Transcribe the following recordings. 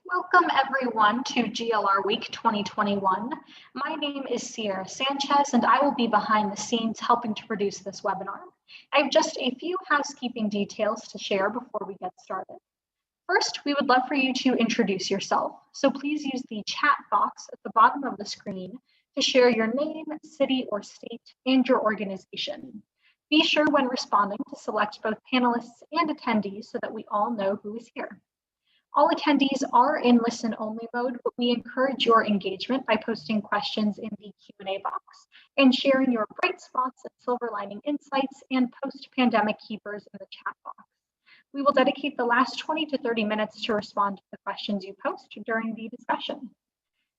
Welcome everyone to GLR Week 2021. My name is Sierra Sanchez and I will be behind the scenes helping to produce this webinar. I have just a few housekeeping details to share before we get started. First, we would love for you to introduce yourself, so please use the chat box at the bottom of the screen to share your name, city or state, and your organization. Be sure when responding to select both panelists and attendees so that we all know who is here. All attendees are in listen-only mode, but we encourage your engagement by posting questions in the Q&A box and sharing your bright spots and silver lining insights and post-pandemic keepers in the chat box. We will dedicate the last 20 to 30 minutes to respond to the questions you post during the discussion.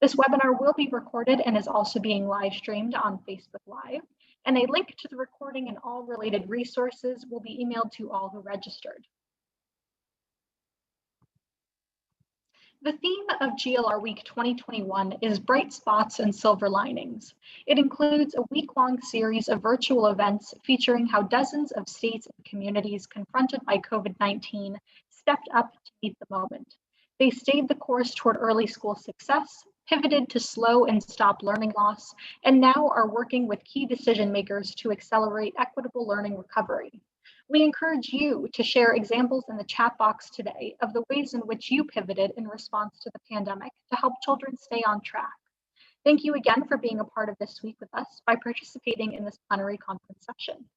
This webinar will be recorded and is also being live streamed on Facebook Live, and a link to the recording and all related resources will be emailed to all who registered. The theme of GLR Week 2021 is Bright Spots and Silver Linings. It includes a week-long series of virtual events featuring how dozens of states and communities confronted by COVID-19 stepped up to meet the moment. They stayed the course toward early school success, pivoted to slow and stop learning loss, and now are working with key decision makers to accelerate equitable learning recovery. We encourage you to share examples in the chat box today of the ways in which you pivoted in response to the pandemic to help children stay on track. Thank you again for being a part of this week with us by participating in this plenary conference session.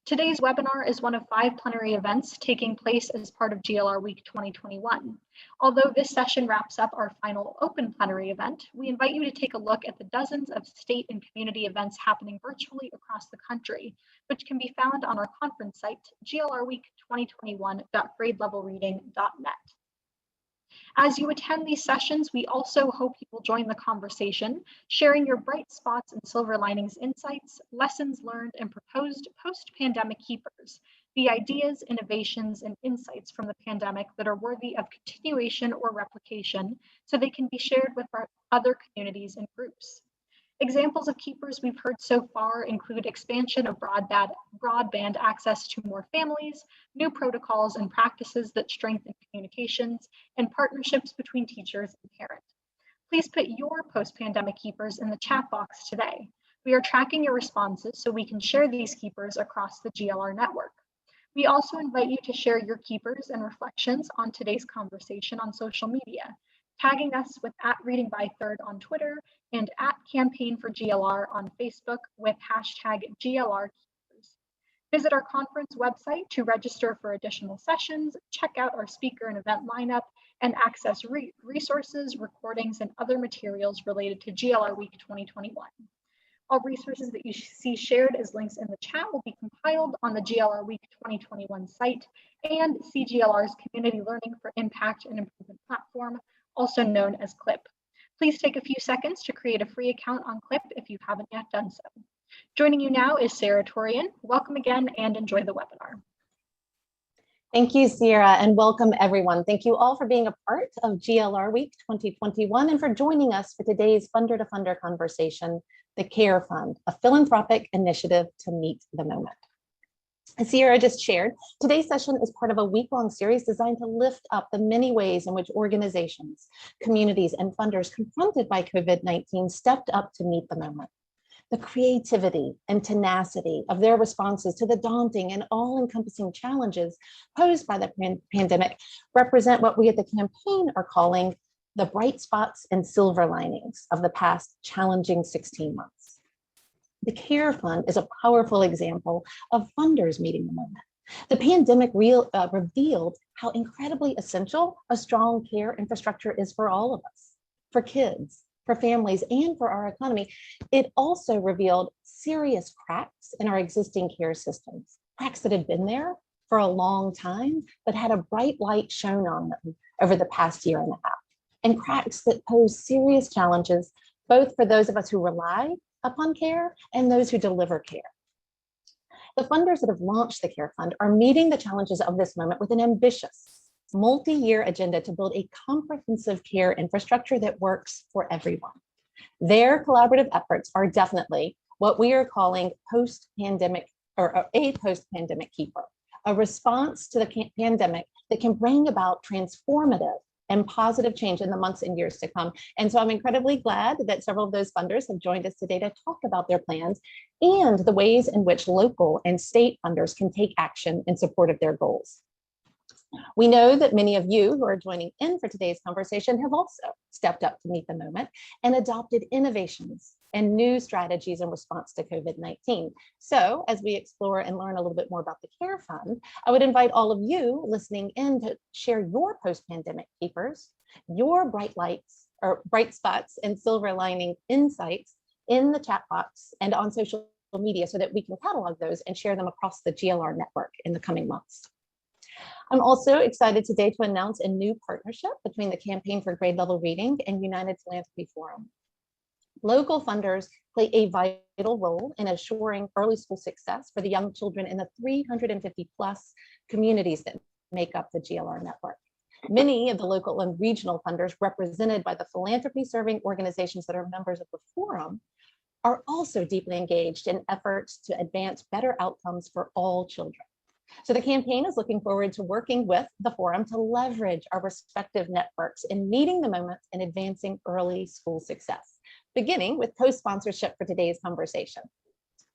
Today's webinar is one of 5 plenary events taking place as part of GLR Week 2021. Although this session wraps up our final open plenary event, we invite you to take a look at the dozens of state and community events happening virtually across the country, which can be found on our conference site, glrweek2021.gradelevelreading.net. As you attend these sessions, we also hope you will join the conversation, sharing your bright spots and silver linings insights, lessons learned, and proposed post-pandemic keepers, the ideas, innovations, and insights from the pandemic that are worthy of continuation or replication so they can be shared with our other communities and groups. Examples of keepers we've heard so far include expansion of broadband access to more families, new protocols and practices that strengthen communications, and partnerships between teachers and parents. Please put your post-pandemic keepers in the chat box today. We are tracking your responses so we can share these keepers across the GLR network. We also invite you to share your keepers and reflections on today's conversation on social media, tagging us with @ReadingByThird on Twitter and @CampaignForGLR on Facebook with #GLRKeepers. Visit our conference website to register for additional sessions, check out our speaker and event lineup, and access resources, recordings, and other materials related to GLR Week 2021. All resources that you see shared as links in the chat will be compiled on the GLR Week 2021 site and CGLR's Community Learning for Impact and Improvement platform, also known as CLIP. Please take a few seconds to create a free account on CLIP if you haven't yet done so. Joining you now is Sarah Torian. Welcome again and enjoy the webinar. Thank you, Sierra, and welcome everyone. Thank you all for being a part of GLR Week 2021 and for joining us for today's Funder to Funder conversation, the CARE Fund, a philanthropic initiative to meet the moment. As Sierra just shared, today's session is part of a week-long series designed to lift up the many ways in which organizations, communities, and funders confronted by COVID-19 stepped up to meet the moment. The creativity and tenacity of their responses to the daunting and all-encompassing challenges posed by the pandemic represent what we at the campaign are calling the bright spots and silver linings of the past challenging 16 months. The CARE Fund is a powerful example of funders meeting the moment. The pandemic revealed how incredibly essential a strong care infrastructure is for all of us, for kids, for families, and for our economy. It also revealed serious cracks in our existing care systems, cracks that had been there for a long time, but had a bright light shone on them over the past year and a half, and cracks that pose serious challenges, both for those of us who rely upon care and those who deliver care. The funders that have launched the CARE Fund are meeting the challenges of this moment with an ambitious, multi-year agenda to build a comprehensive care infrastructure that works for everyone. Their collaborative efforts are definitely what we are calling post-pandemic or a post-pandemic keeper, a response to the pandemic that can bring about transformative and positive change in the months and years to come. And so I'm incredibly glad that several of those funders have joined us today to talk about their plans and the ways in which local and state funders can take action in support of their goals. We know that many of you who are joining in for today's conversation have also stepped up to meet the moment and adopted innovations and new strategies in response to COVID-19. So as we explore and learn a little bit more about the CARE Fund, I would invite all of you listening in to share your post-pandemic papers, your bright lights or bright spots and silver lining insights in the chat box and on social media so that we can catalog those and share them across the GLR network in the coming months. I'm also excited today to announce a new partnership between the Campaign for Grade Level Reading and United Philanthropy Forum. Local funders play a vital role in assuring early school success for the young children in the 350 plus communities that make up the GLR network. Many of the local and regional funders represented by the philanthropy serving organizations that are members of the forum are also deeply engaged in efforts to advance better outcomes for all children. So the campaign is looking forward to working with the forum to leverage our respective networks in meeting the moment and advancing early school success, beginning with co-sponsorship for today's conversation.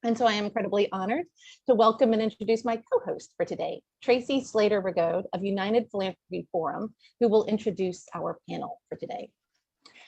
And so I am incredibly honored to welcome and introduce my co-host for today, Tracy Slater-Rigode of United Philanthropy Forum, who will introduce our panel for today.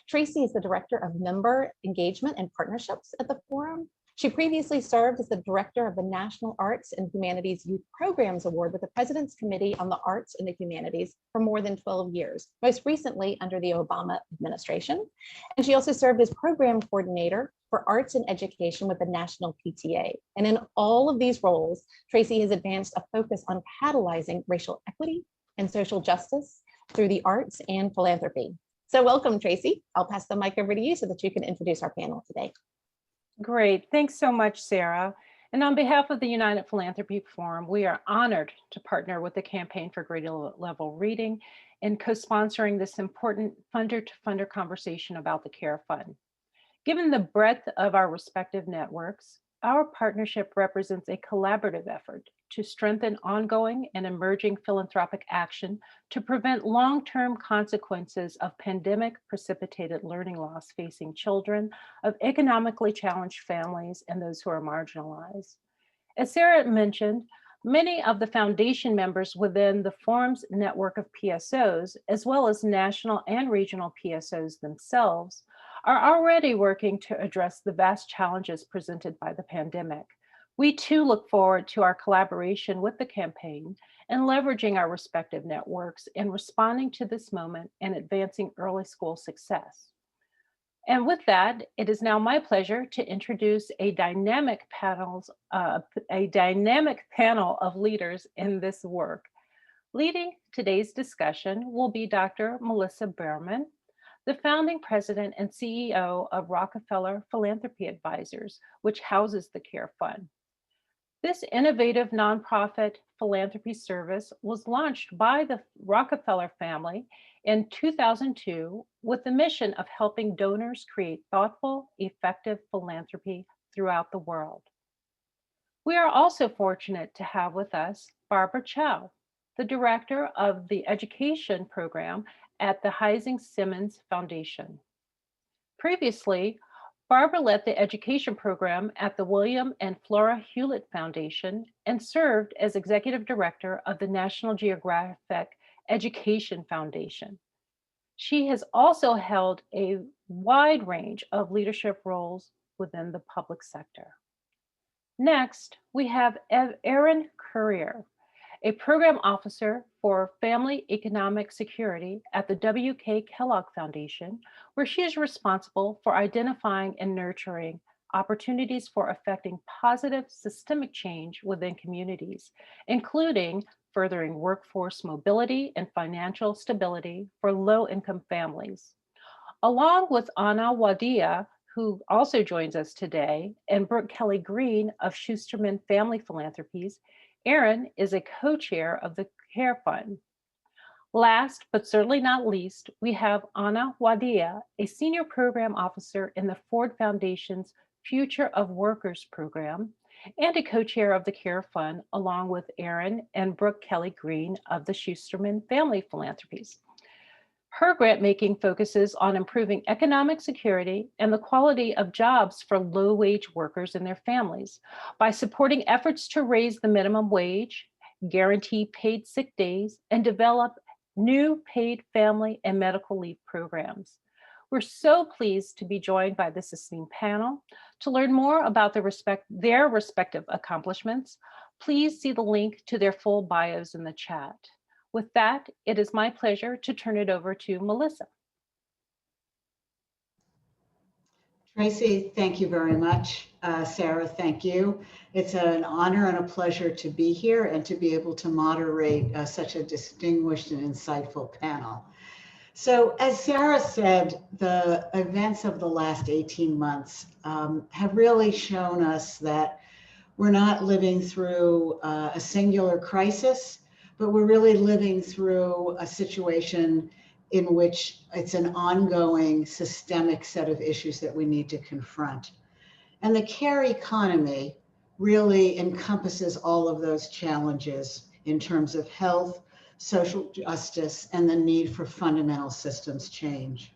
Tracy is the Director of Member Engagement and Partnerships at the Forum. She previously served as the Director of the National Arts and Humanities Youth Programs Award with the President's Committee on the Arts and the Humanities for more than 12 years, most recently under the Obama administration. And she also served as Program Coordinator for Arts and Education with the National PTA. And in all of these roles, Tracy has advanced a focus on catalyzing racial equity and social justice through the arts and philanthropy. So welcome, Tracy. I'll pass the mic over to you so that you can introduce our panel today. Great. Thanks so much, Sarah. And on behalf of the United Philanthropy Forum, we are honored to partner with the Campaign for Grade Level Reading in co-sponsoring this important funder-to-funder conversation about the CARE Fund. Given the breadth of our respective networks, our partnership represents a collaborative effort to strengthen ongoing and emerging philanthropic action to prevent long-term consequences of pandemic-precipitated learning loss facing children of economically challenged families and those who are marginalized. As Sarah mentioned, many of the foundation members within the Forum's network of PSOs, as well as national and regional PSOs themselves, are already working to address the vast challenges presented by the pandemic. We too look forward to our collaboration with the campaign and leveraging our respective networks in responding to this moment and advancing early school success. And with that, it is now my pleasure to introduce a dynamic panel of leaders in this work. Leading today's discussion will be Dr. Melissa Berman, the founding president and CEO of Rockefeller Philanthropy Advisors, which houses the CARE Fund. This innovative nonprofit philanthropy service was launched by the Rockefeller family in 2002 with the mission of helping donors create thoughtful, effective philanthropy throughout the world. We are also fortunate to have with us Barbara Chow, the director of the education program at the Heising Simmons Foundation. Previously, Barbara led the education program at the William and Flora Hewlett Foundation and served as executive director of the National Geographic Education Foundation. She has also held a wide range of leadership roles within the public sector. Next, we have Erin Currier, a program officer for Family Economic Security at the W.K. Kellogg Foundation, where she is responsible for identifying and nurturing opportunities for affecting positive systemic change within communities, including furthering workforce mobility and financial stability for low-income families. Along with Anna Wadia, who also joins us today, and Brooke Kelly Green of Schusterman Family Philanthropies, Erin is a co-chair of the CARE Fund. Last, but certainly not least, we have Anna Wadia, a senior program officer in the Ford Foundation's Future of Workers program, and a co-chair of the CARE Fund, along with Erin and Brooke Kelly Green of the Schusterman Family Philanthropies. Her grant making focuses on improving economic security and the quality of jobs for low-wage workers and their families by supporting efforts to raise the minimum wage, guarantee paid sick days, and develop new paid family and medical leave programs. We're so pleased to be joined by this esteemed panel. To learn more about their respective accomplishments, please see the link to their full bios in the chat. With that, it is my pleasure to turn it over to Melissa. Tracy, thank you very much. Sarah, thank you. It's an honor and a pleasure to be here and to be able to moderate such a distinguished and insightful panel. So as Sarah said, the events of the last 18 months have really shown us that we're not living through a singular crisis, but we're really living through a situation in which it's an ongoing systemic set of issues that we need to confront. And the care economy really encompasses all of those challenges in terms of health, social justice, and the need for fundamental systems change.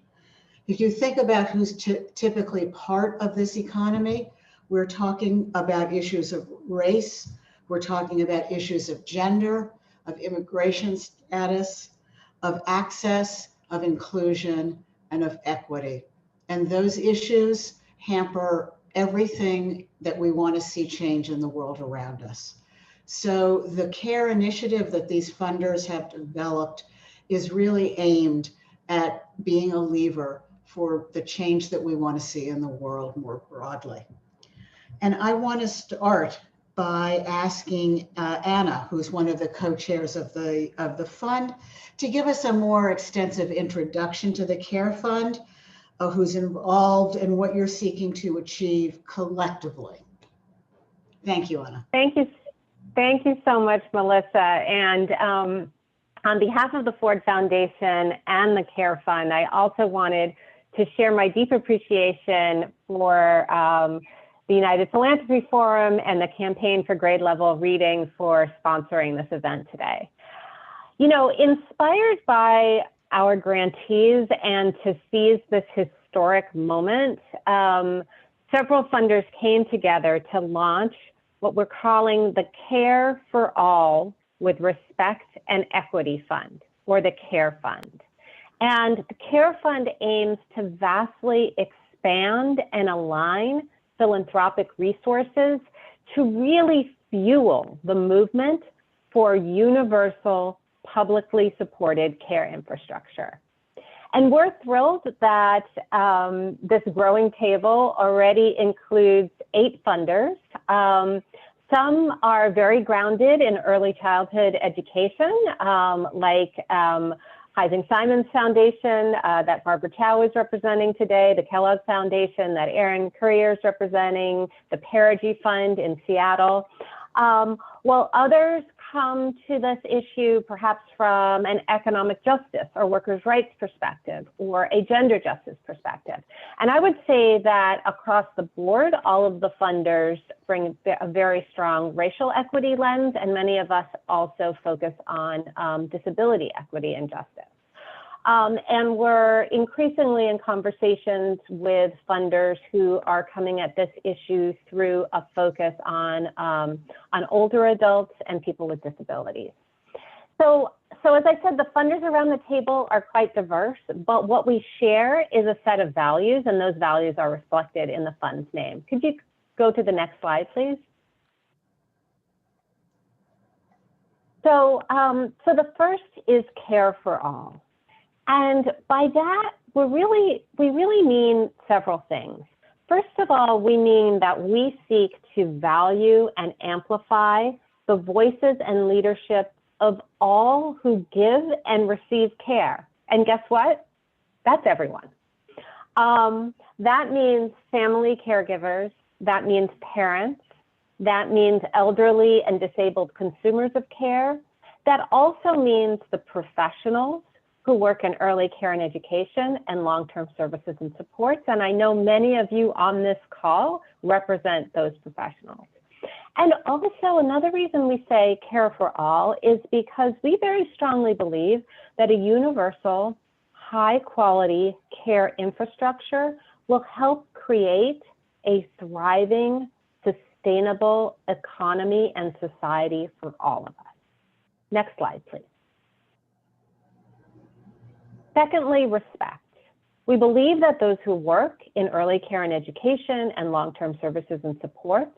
If you think about who's typically part of this economy, we're talking about issues of race, we're talking about issues of gender, of immigration status, of access, of inclusion, and of equity. And those issues hamper everything that we want to see change in the world around us. So the CARE initiative that these funders have developed is really aimed at being a lever for the change that we want to see in the world more broadly. And I want to start by asking Anna, who's one of the co-chairs of the fund, to give us a more extensive introduction to the CARE Fund, who's involved in what you're seeking to achieve collectively. Thank you, Anna. Thank you so much, Melissa. And on behalf of the Ford Foundation and the CARE Fund, I also wanted to share my deep appreciation for the United Philanthropy Forum and the Campaign for Grade Level Reading for sponsoring this event today. You know, inspired by our grantees and to seize this historic moment, several funders came together to launch what we're calling the Care for All with Respect and Equity Fund, or the CARE Fund. And the CARE Fund aims to vastly expand and align philanthropic resources to really fuel the movement for universal, publicly supported care infrastructure. And we're thrilled that this growing table already includes 8 funders. Some are very grounded in early childhood education, like Heising Simons Foundation that Barbara Chow is representing today, the Kellogg Foundation that Aaron Currier is representing, the Perigee Fund in Seattle, while others come to this issue perhaps from an economic justice or workers' rights perspective or a gender justice perspective. And I would say that across the board, all of the funders bring a very strong racial equity lens, and many of us also focus on disability equity and justice. And we're increasingly in conversations with funders who are coming at this issue through a focus on older adults and people with disabilities. So as I said, the funders around the table are quite diverse, but what we share is a set of values, and those values are reflected in the fund's name. Could you go to the next slide, please? So the first is care for all. And by that, we really mean several things. First of all, we mean that we seek to value and amplify the voices and leadership of all who give and receive care. And guess what? That's everyone. That means family caregivers, that means parents, that means elderly and disabled consumers of care. That also means the professionals who work in early care and education and long-term services and supports. And I know many of you on this call represent those professionals. And also another reason we say care for all is because we very strongly believe that a universal, high quality care infrastructure will help create a thriving, sustainable economy and society for all of us. Next slide, please. Secondly, respect. We believe that those who work in early care and education and long-term services and support,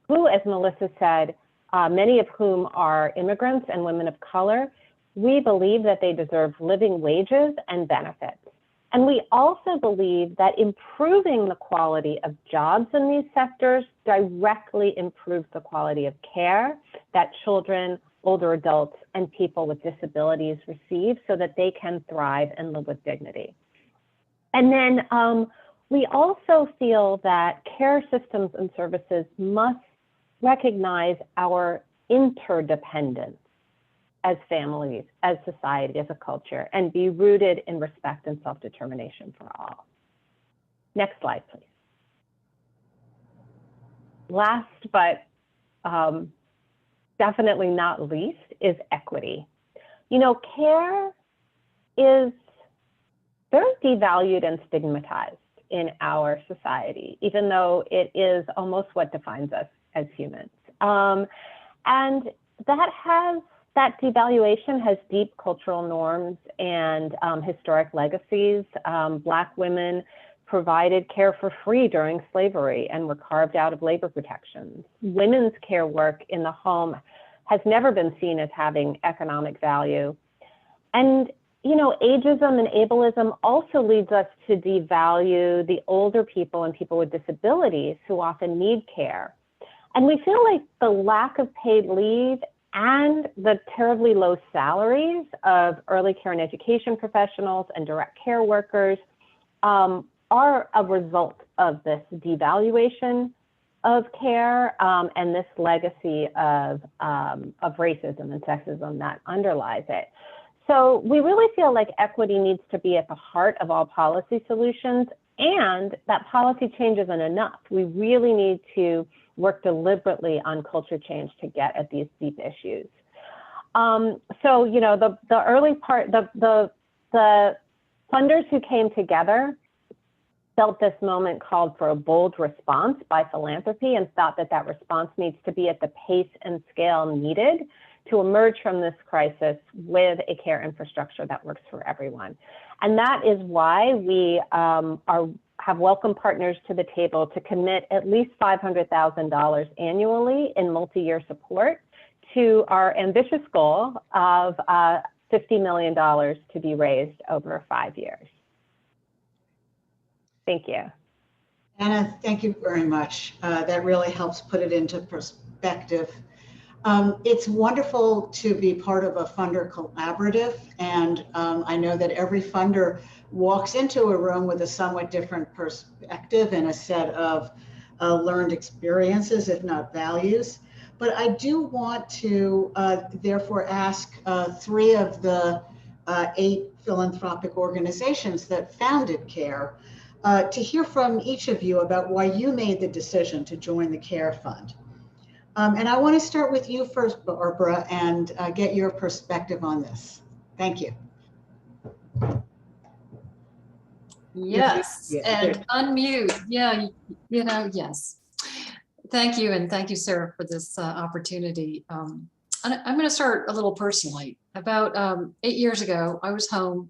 who, as Melissa said, many of whom are immigrants and women of color, we believe that they deserve living wages and benefits. And we also believe that improving the quality of jobs in these sectors directly improves the quality of care that children, older adults, and people with disabilities receive so that they can thrive and live with dignity. And then we also feel that care systems and services must recognize our interdependence as families, as society, as a culture, and be rooted in respect and self-determination for all. Next slide, please. Last, but definitely not least, is equity. You know, care is very devalued and stigmatized in our society, even though it is almost what defines us as humans. And that devaluation has deep cultural norms and historic legacies. Black women provided care for free during slavery and were carved out of labor protections. Women's care work in the home has never been seen as having economic value. And you know, ageism and ableism also leads us to devalue the older people and people with disabilities who often need care. And we feel like the lack of paid leave and the terribly low salaries of early care and education professionals and direct care workers are a result of this devaluation of care and this legacy of racism and sexism that underlies it. So we really feel like equity needs to be at the heart of all policy solutions, and that policy change isn't enough. We really need to work deliberately on culture change to get at these deep issues. So, you know, the early part, the funders who came together felt this moment called for a bold response by philanthropy and thought that that response needs to be at the pace and scale needed to emerge from this crisis with a care infrastructure that works for everyone. And that is why we have welcomed partners to the table to commit at least $500,000 annually in multi-year support to our ambitious goal of $50 million to be raised over 5 years. Thank you. Anna, thank you very much. That really helps put it into perspective. It's wonderful to be part of a funder collaborative, and I know that every funder walks into a room with a somewhat different perspective and a set of learned experiences, if not values. But I do want to therefore ask 3 of the 8 philanthropic organizations that founded CARE to hear from each of you about why you made the decision to join the CARE Fund. And I want to start with you first, Barbara, and get your perspective on this. Thank you. Yes, Yeah, and good. unmute. Yeah, you know, yes. Thank you, and thank you, Sarah, for this opportunity. I'm going to start a little personally. About 8 years ago, I was home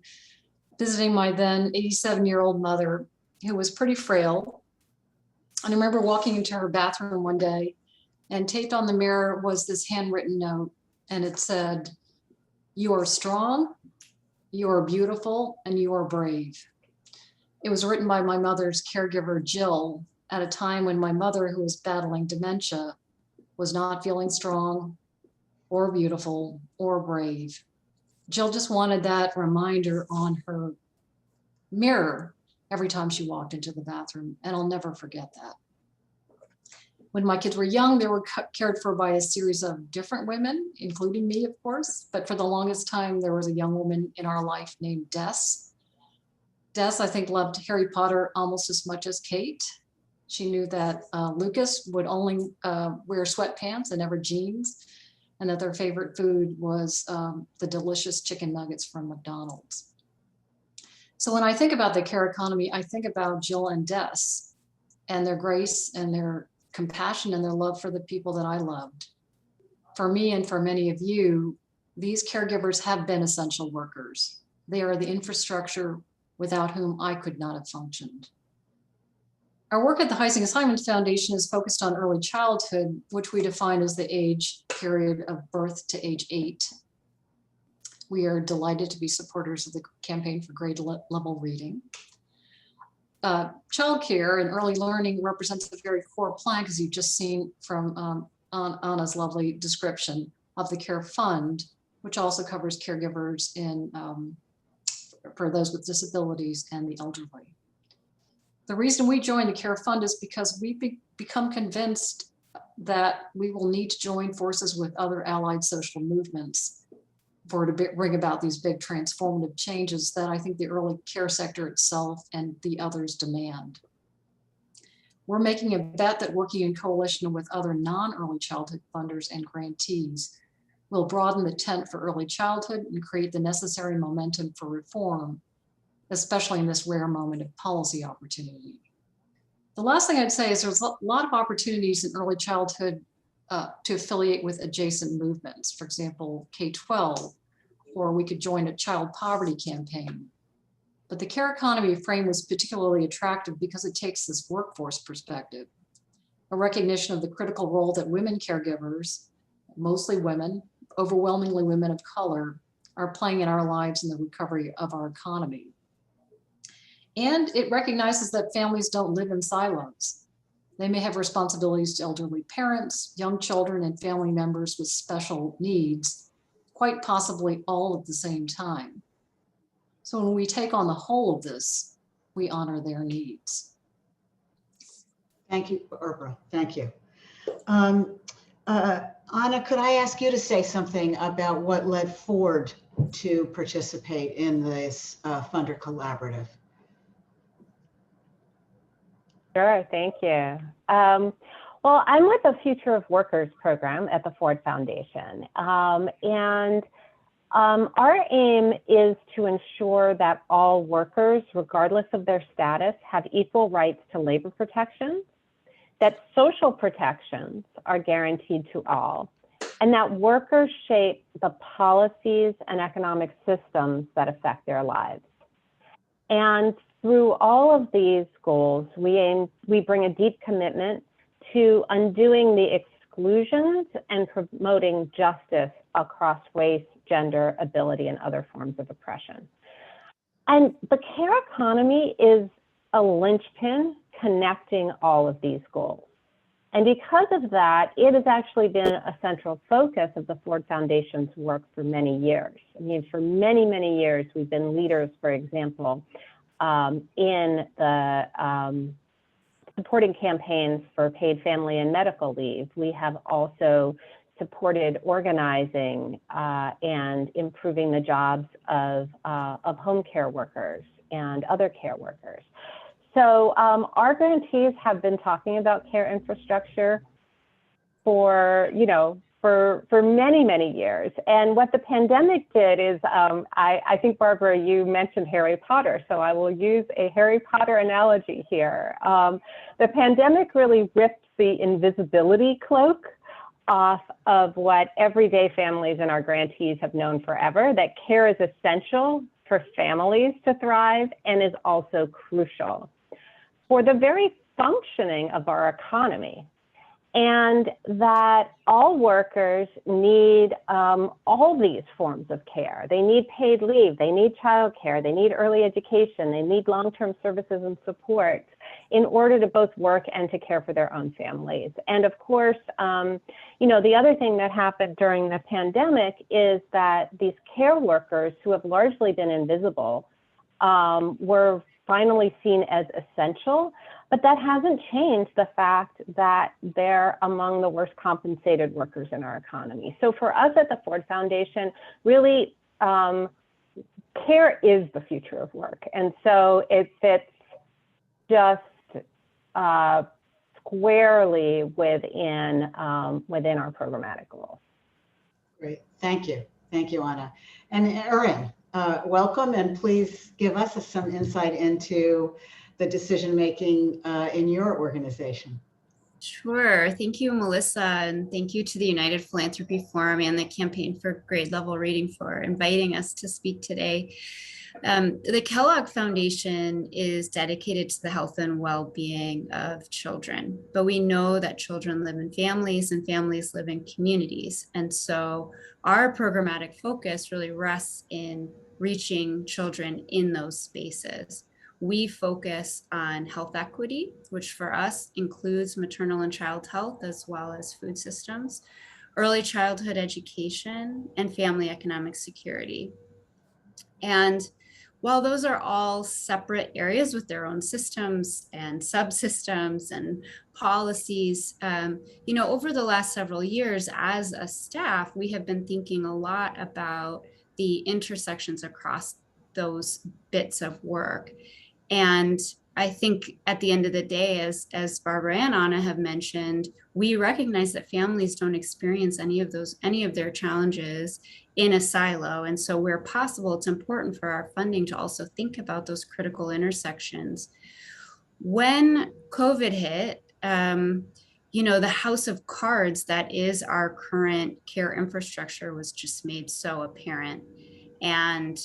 visiting my then 87-year-old mother, who was pretty frail. And I remember walking into her bathroom one day, and taped on the mirror was this handwritten note, and it said, "You are strong, you are beautiful, and you are brave." It was written by my mother's caregiver, Jill, at a time when my mother, who was battling dementia, was not feeling strong or beautiful or brave. Jill just wanted that reminder on her mirror every time she walked into the bathroom, and I'll never forget that. When my kids were young, they were cared for by a series of different women, including me, of course. But for the longest time, there was a young woman in our life named Des. Des, I think, loved Harry Potter almost as much as Kate. She knew that Lucas would only wear sweatpants and never jeans, and that their favorite food was the delicious chicken nuggets from McDonald's. So when I think about the care economy, I think about Jill and Des and their grace and their compassion and their love for the people that I loved. For me and for many of you, these caregivers have been essential workers. They are the infrastructure without whom I could not have functioned. Our work at the Heising Assignment Foundation is focused on early childhood, which we define as the age period of birth to age 8. We are delighted to be supporters of the campaign for grade level reading. Childcare and early learning represents a very core plank, as you've just seen from Anna's lovely description of the Care Fund, which also covers caregivers for those with disabilities and the elderly. The reason we joined the Care Fund is because we've become convinced that we will need to join forces with other allied social movements to bring about these big transformative changes that I think the early care sector itself and the others demand. We're making a bet that working in coalition with other non-early childhood funders and grantees will broaden the tent for early childhood and create the necessary momentum for reform, especially in this rare moment of policy opportunity. The last thing I'd say is there's a lot of opportunities in early childhood to affiliate with adjacent movements, for example, K-12, or we could join a child poverty campaign. But the care economy frame was particularly attractive because it takes this workforce perspective, a recognition of the critical role that women caregivers, mostly women, overwhelmingly women of color, are playing in our lives and the recovery of our economy. And it recognizes that families don't live in silos. They may have responsibilities to elderly parents, young children, and family members with special needs, quite possibly all at the same time. So when we take on the whole of this, we honor their needs. Thank you, Barbara. Thank you. Anna, could I ask you to say something about what led Ford to participate in this funder collaborative? Sure, thank you. Well, I'm with the Future of Workers program at the Ford Foundation. Our aim is to ensure that all workers, regardless of their status, have equal rights to labor protections, that social protections are guaranteed to all, and that workers shape the policies and economic systems that affect their lives. And through all of these goals, we bring a deep commitment to undoing the exclusions and promoting justice across race, gender, ability, and other forms of oppression. And the care economy is a linchpin connecting all of these goals. And because of that, it has actually been a central focus of the Ford Foundation's work for many years. I mean, for many, many years, we've been leaders, for example, in the supporting campaigns for paid family and medical leave. We have also supported organizing and improving the jobs of home care workers and other care workers. So our grantees have been talking about care infrastructure for many, many years. And what the pandemic did is, I think, Barbara, you mentioned Harry Potter, so I will use a Harry Potter analogy here. The pandemic really ripped the invisibility cloak off of what everyday families and our grantees have known forever, that care is essential for families to thrive and is also crucial for the very functioning of our economy. And that all workers need all these forms of care. They need paid leave, they need childcare, they need early education, they need long-term services and support in order to both work and to care for their own families. And of course, the other thing that happened during the pandemic is that these care workers who have largely been invisible were finally seen as essential. But that hasn't changed the fact that they're among the worst compensated workers in our economy. So for us at the Ford Foundation, really, care is the future of work. And so it fits just squarely within our programmatic goals. Great, thank you. Thank you, Anna. And Erin, welcome, and please give us some insight into the decision-making in your organization. Sure. Thank you, Melissa, and thank you to the United Philanthropy Forum and the Campaign for Grade Level Reading for inviting us to speak today. The Kellogg Foundation is dedicated to the health and well-being of children, but we know that children live in families and families live in communities. And so our programmatic focus really rests in reaching children in those spaces. We focus on health equity, which for us includes maternal and child health, as well as food systems, early childhood education, and family economic security. And while those are all separate areas with their own systems and subsystems and policies, over the last several years as a staff, we have been thinking a lot about the intersections across those bits of work. And I think at the end of the day, as Barbara and Anna have mentioned, we recognize that families don't experience any of their challenges in a silo. And so where possible, it's important for our funding to also think about those critical intersections. When COVID hit, the house of cards that is our current care infrastructure was just made so apparent. And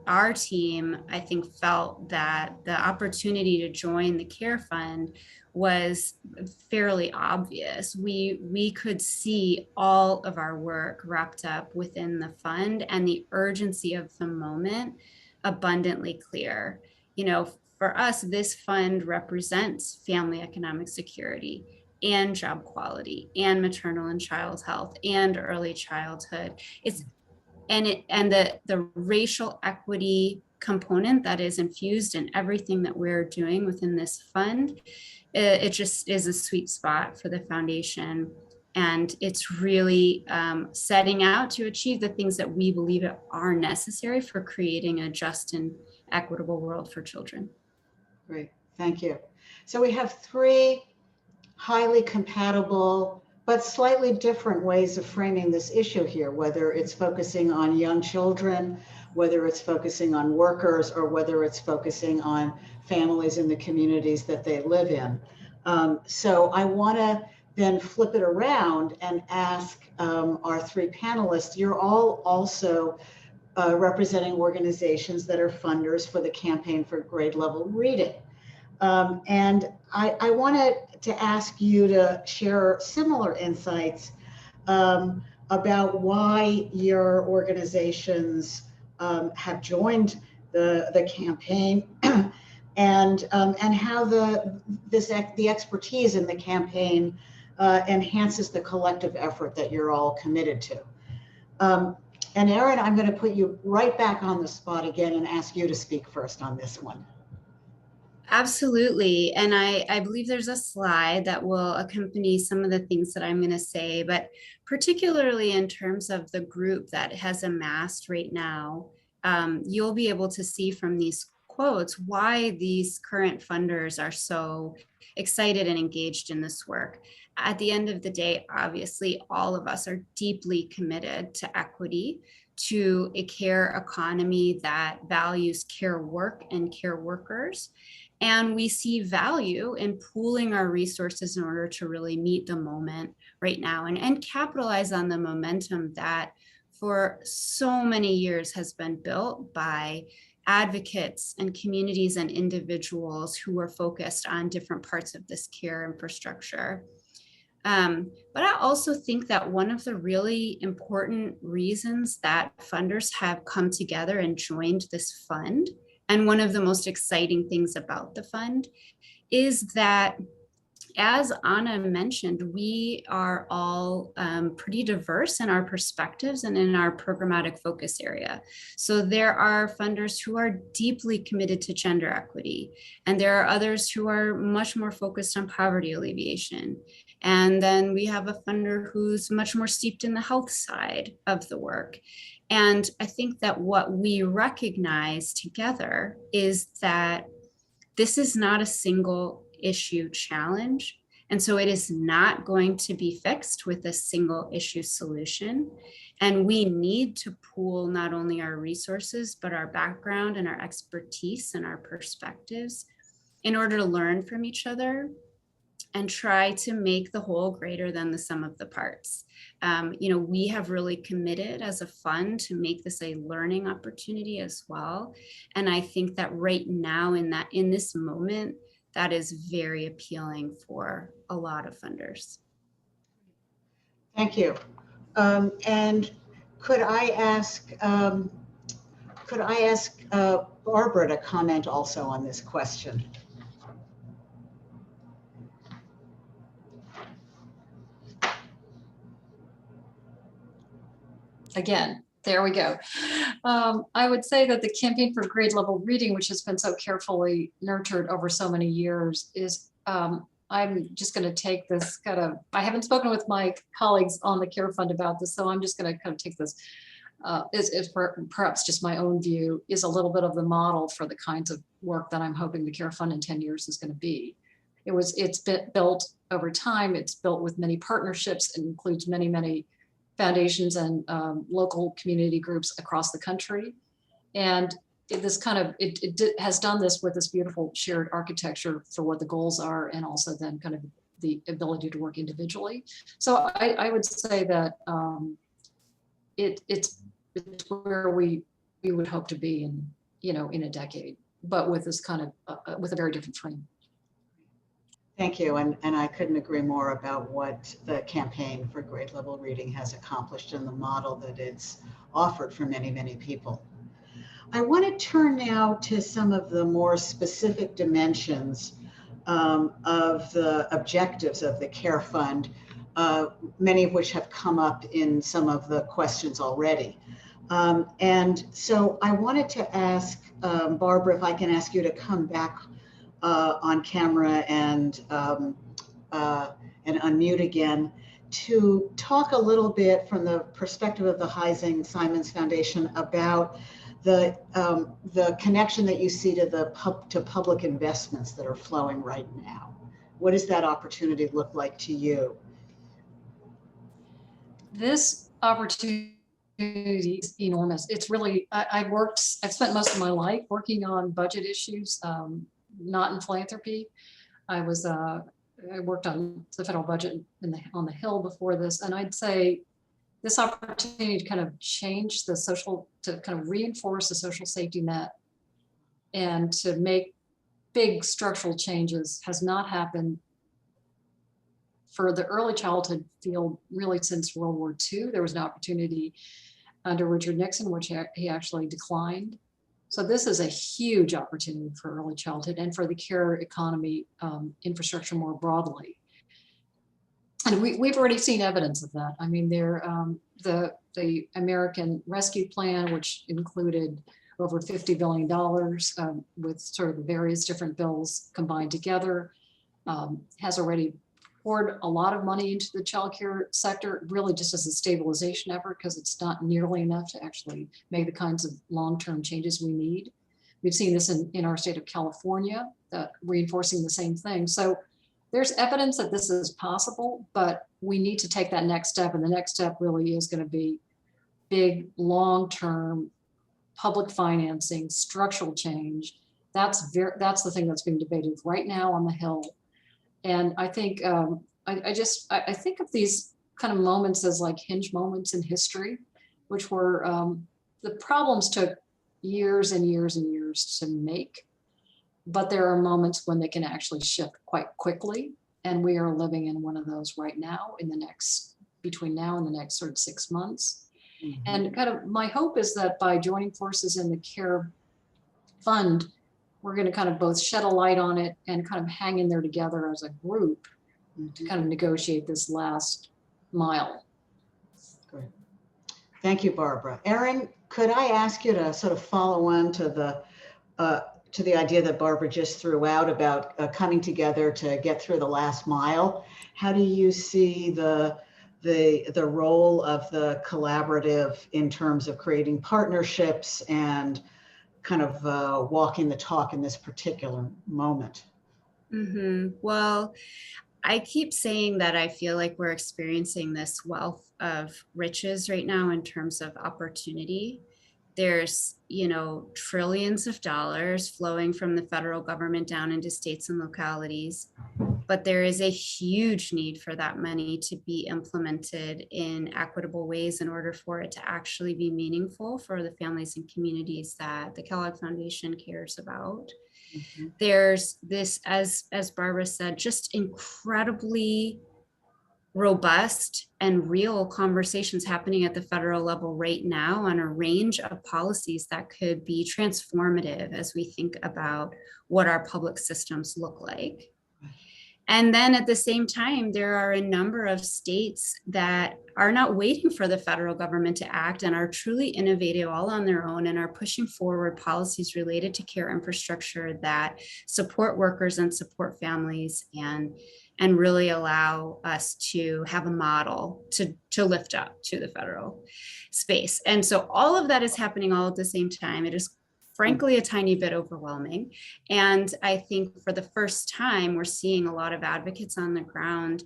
our team, I think, felt that the opportunity to join the Care Fund was fairly obvious. We could see all of our work wrapped up within the fund and the urgency of the moment abundantly clear. For us, this fund represents family economic security and job quality and maternal and child health and early childhood. And the racial equity component that is infused in everything that we're doing within this fund, it just is a sweet spot for the foundation. And it's really setting out to achieve the things that we believe are necessary for creating a just and equitable world for children. Great, thank you. So we have three highly compatible but slightly different ways of framing this issue here, whether it's focusing on young children, whether it's focusing on workers, or whether it's focusing on families in the communities that they live in. So I want to then flip it around and ask our three panelists, you're all also representing organizations that are funders for the Campaign for Grade Level Reading. And I wanted to ask you to share similar insights about why your organizations have joined the campaign and how the expertise in the campaign enhances the collective effort that you're all committed to. And Erin, I'm going to put you right back on the spot again and ask you to speak first on this one. Absolutely. And I believe there's a slide that will accompany some of the things that I'm going to say, but particularly in terms of the group that has amassed right now, you'll be able to see from these quotes why these current funders are so excited and engaged in this work. At the end of the day, obviously, all of us are deeply committed to equity, to a care economy that values care work and care workers. And we see value in pooling our resources in order to really meet the moment right now and capitalize on the momentum that for so many years has been built by advocates and communities and individuals who are focused on different parts of this care infrastructure. But I also think that one of the really important reasons that funders have come together and joined this fund, and one of the most exciting things about the fund, is that, as Anna mentioned, we are all pretty diverse in our perspectives and in our programmatic focus area. So there are funders who are deeply committed to gender equity, and there are others who are much more focused on poverty alleviation. And then we have a funder who's much more steeped in the health side of the work. And I think that what we recognize together is that this is not a single issue challenge, And so it is not going to be fixed with a single issue solution. And we need to pool not only our resources, but our background and our expertise and our perspectives in order to learn from each other and try to make the whole greater than the sum of the parts. We have really committed as a fund to make this a learning opportunity as well. And I think that right now in this moment, that is very appealing for a lot of funders. Thank you. And could I ask Barbara to comment also on this question? Again, there we go. I would say that the campaign for grade level reading, which has been so carefully nurtured over so many years, is I'm just going to take this I haven't spoken with my colleagues on the Care Fund about this, so I'm just going to kind of take this perhaps just my own view, is a little bit of the model for the kinds of work that I'm hoping the Care Fund in 10 years is going to be. It's been built over time. It's built with many partnerships. It includes many foundations and local community groups across the country. And it has done this with this beautiful shared architecture for what the goals are, and also then kind of the ability to work individually. So I would say that it's where we would hope to be in a decade, but with this kind of with a very different frame. Thank you, and I couldn't agree more about what the campaign for grade level reading has accomplished and the model that it's offered for many people. I want to turn now to some of the more specific dimensions of the objectives of the Care Fund, many of which have come up in some of the questions already. And so I wanted to ask Barbara, if I can ask you to come back on camera and unmute again, to talk a little bit from the perspective of the Heising-Simons Foundation about the connection that you see to public investments that are flowing right now. What does that opportunity look like to you? This opportunity is enormous. It's really, I've spent most of my life working on budget issues, not in philanthropy. I worked on the federal budget on the Hill before this, and I'd say this opportunity to kind of change to kind of reinforce the social safety net and to make big structural changes has not happened for the early childhood field really since World War II. There was an opportunity under Richard Nixon, which he actually declined. So this is a huge opportunity for early childhood and for the care economy infrastructure more broadly. And we've already seen evidence of that. I mean, the American Rescue Plan, which included over $50 billion with sort of the various different bills combined together, has already poured a lot of money into the childcare sector, really just as a stabilization effort, because it's not nearly enough to actually make the kinds of long-term changes we need. We've seen this in our state of California, reinforcing the same thing. So there's evidence that this is possible, but we need to take that next step. And the next step really is going to be big, long-term public financing, structural change. That's the thing that's being debated right now on the Hill. And I think I think of these kind of moments as like hinge moments in history, which were the problems took years and years and years to make, but there are moments when they can actually shift quite quickly. And we are living in one of those right now between now and the next sort of 6 months. Mm-hmm. And kind of my hope is that by joining forces in the Care Fund, we're going to kind of both shed a light on it and kind of hang in there together as a group to kind of negotiate this last mile. Great. Thank you, Barbara. Erin, could I ask you to sort of follow on to the idea that Barbara just threw out about coming together to get through the last mile? How do you see the role of the collaborative in terms of creating partnerships and kind of walking the talk in this particular moment? Mm-hmm. Well, I keep saying that I feel like we're experiencing this wealth of riches right now in terms of opportunity. There's, trillions of dollars flowing from the federal government down into states and localities, but there is a huge need for that money to be implemented in equitable ways in order for it to actually be meaningful for the families and communities that the Kellogg Foundation cares about. Mhm. There's this, as Barbara said, just incredibly robust and real conversations happening at the federal level right now on a range of policies that could be transformative as we think about what our public systems look like. And then at the same time, there are a number of states that are not waiting for the federal government to act and are truly innovative all on their own and are pushing forward policies related to care infrastructure that support workers and support families and really allow us to have a model to lift up to the federal space. And so all of that is happening all at the same time. It is frankly a tiny bit overwhelming. And I think for the first time, we're seeing a lot of advocates on the ground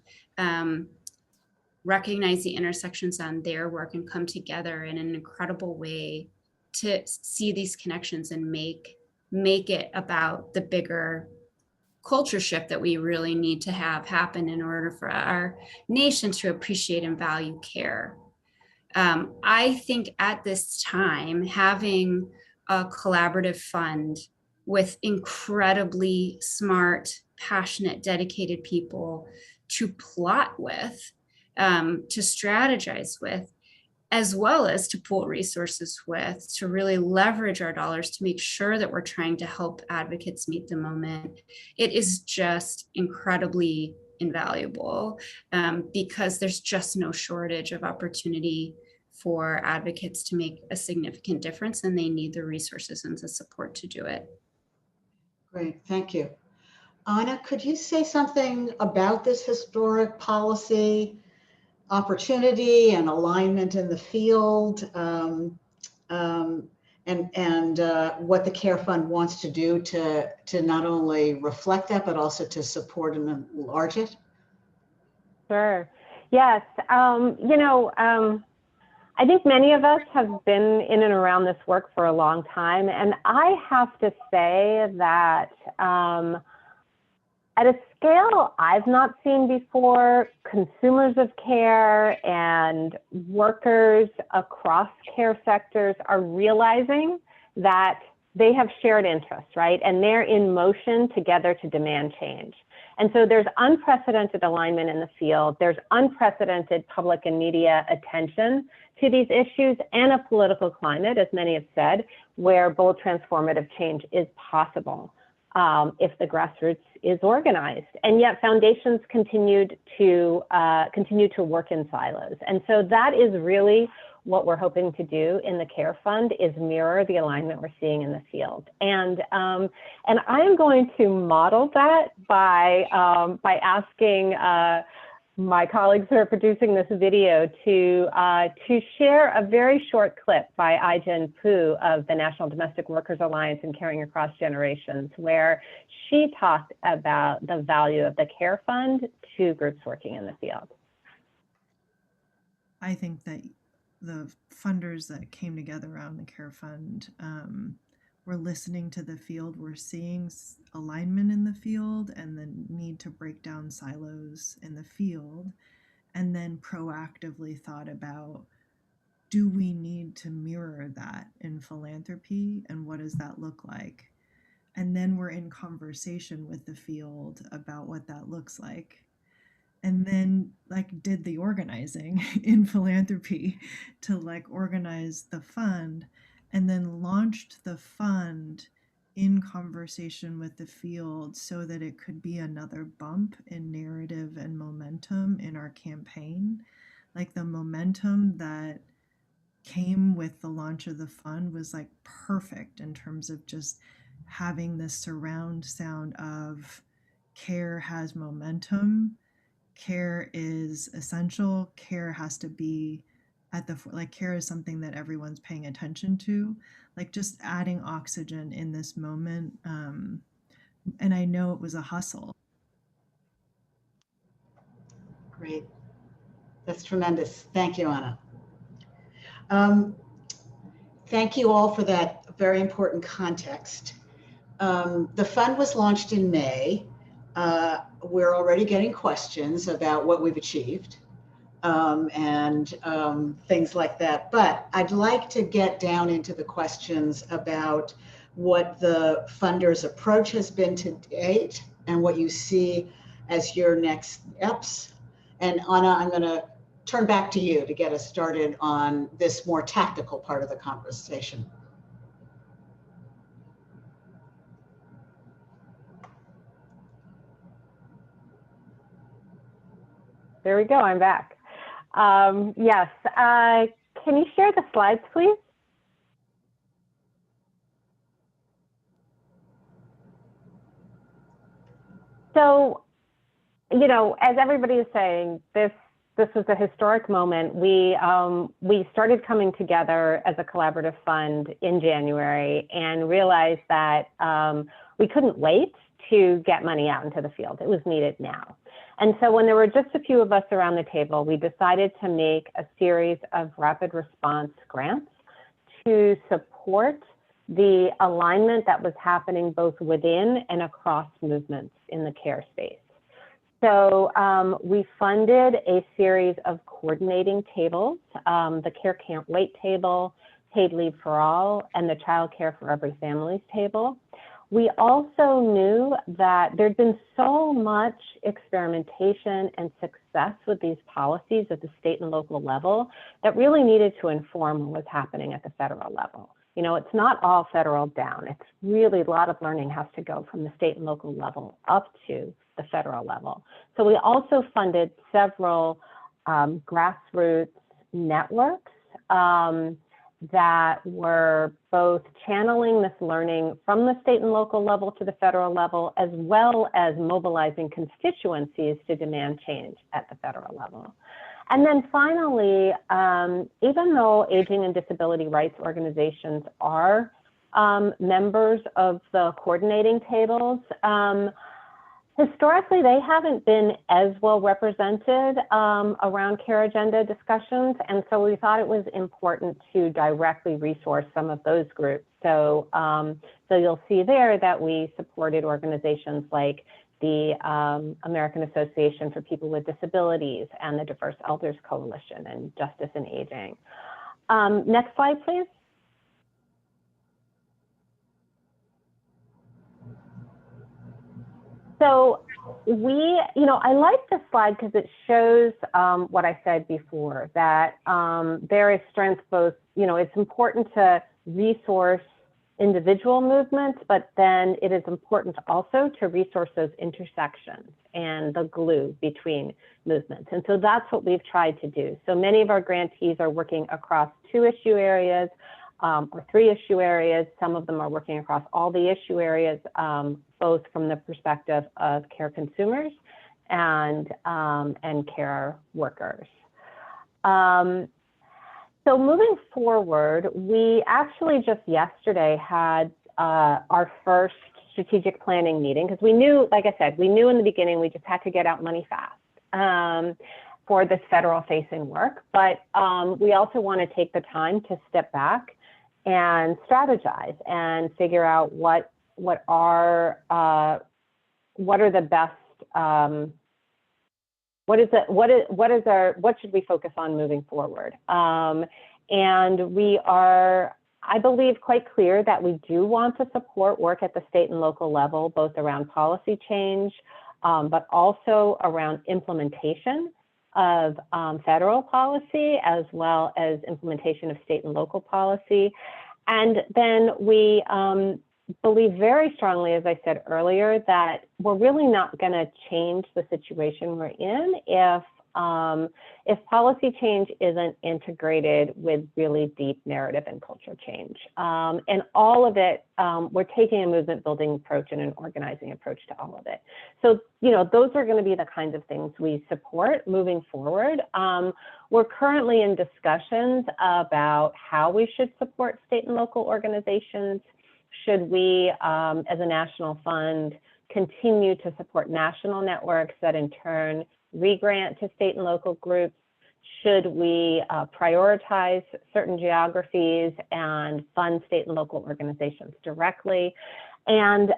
recognize the intersections on their work and come together in an incredible way to see these connections and make it about the bigger culture shift that we really need to have happen in order for our nation to appreciate and value care. I think at this time, having a collaborative fund with incredibly smart, passionate, dedicated people to plot with, to strategize with, as well as to pool resources with, to really leverage our dollars to make sure that we're trying to help advocates meet the moment. It is just incredibly invaluable because there's just no shortage of opportunity for advocates to make a significant difference, and they need the resources and the support to do it. Great, thank you. Anna, could you say something about this historic policy, opportunity and alignment in the field, and what the Care Fund wants to do to not only reflect that, but also to support and enlarge it? Sure. Yes. I think many of us have been in and around this work for a long time. And I have to say that at a scale I've not seen before, consumers of care and workers across care sectors are realizing that they have shared interests, right? And they're in motion together to demand change. And so there's unprecedented alignment in the field. There's unprecedented public and media attention to these issues and a political climate, as many have said, where bold transformative change is possible if the grassroots is organized. And yet foundations continue to work in silos. And so that is really what we're hoping to do in the Care Fund, is mirror the alignment we're seeing in the field. And I am going to model that by asking my colleagues who are producing this video to share a very short clip by Ai-jen Poo of the National Domestic Workers Alliance and Caring Across Generations, where she talked about the value of the Care Fund to groups working in the field. I think that the funders that came together around the Care Fund were listening to the field. We're seeing alignment in the field and the need to break down silos in the field, and then proactively thought about, do we need to mirror that in philanthropy, and what does that look like? And then we're in conversation with the field about what that looks like. And then did the organizing in philanthropy to organize the fund, and then launched the fund in conversation with the field so that it could be another bump in narrative and momentum in our campaign. The momentum that came with the launch of the fund was perfect in terms of just having this surround sound of care has momentum. Care is essential. Care has to be at the, care is something that everyone's paying attention to, just adding oxygen in this moment. And I know it was a hustle. Great. That's tremendous. Thank you, Anna. Thank you all for that very important context. The fund was launched in May. We're already getting questions about what we've achieved and things like that. But I'd like to get down into the questions about what the funder's approach has been to date and what you see as your next steps. And Anna, I'm going to turn back to you to get us started on this more tactical part of the conversation. There we go, I'm back. Yes, can you share the slides, please? So, you know, as everybody is saying, this was a historic moment. We started coming together as a collaborative fund in January and realized that we couldn't wait to get money out into the field. It was needed now. And so when there were just a few of us around the table, we decided to make a series of rapid response grants to support the alignment that was happening both within and across movements in the care space. So we funded a series of coordinating tables, the Care Can't Wait table, Paid Leave for All, and the Child Care for Every Family's table. We also knew that there'd been so much experimentation and success with these policies at the state and local level that really needed to inform what was happening at the federal level. You know, it's not all federal down. It's really a lot of learning has to go from the state and local level up to the federal level. So we also funded several grassroots networks that were both channeling this learning from the state and local level to the federal level, as well as mobilizing constituencies to demand change at the federal level. And then finally, even though aging and disability rights organizations are members of the coordinating tables, historically, they haven't been as well represented around care agenda discussions. And so we thought it was important to directly resource some of those groups. So, so you'll see there that we supported organizations like the American Association for People with Disabilities and the Diverse Elders Coalition and Justice in Aging. Next slide, please. So I like this slide because it shows what I said before, that there is strength both, it's important to resource individual movements, but then it is important also to resource those intersections and the glue between movements. And so that's what we've tried to do. So many of our grantees are working across 2 issue areas or 3 issue areas. Some of them are working across all the issue areas, both from the perspective of care consumers and care workers. So moving forward, we actually just yesterday had our first strategic planning meeting, because we knew, like I said, we knew in the beginning we just had to get out money fast for this federal facing work. But we also want to take the time to step back and strategize and figure out what are the best, what should we focus on moving forward? And we are, I believe, quite clear that we do want to support work at the state and local level, both around policy change, but also around implementation of federal policy, as well as implementation of state and local policy. And then we believe very strongly, as I said earlier, that we're really not going to change the situation we're in if policy change isn't integrated with really deep narrative and culture change. And all of it, we're taking a movement building approach and an organizing approach to all of it. So, those are going to be the kinds of things we support moving forward. We're currently in discussions about how we should support state and local organizations. Should we, as a national fund, continue to support national networks that in turn re-grant to state and local groups? Should we prioritize certain geographies and fund state and local organizations directly? And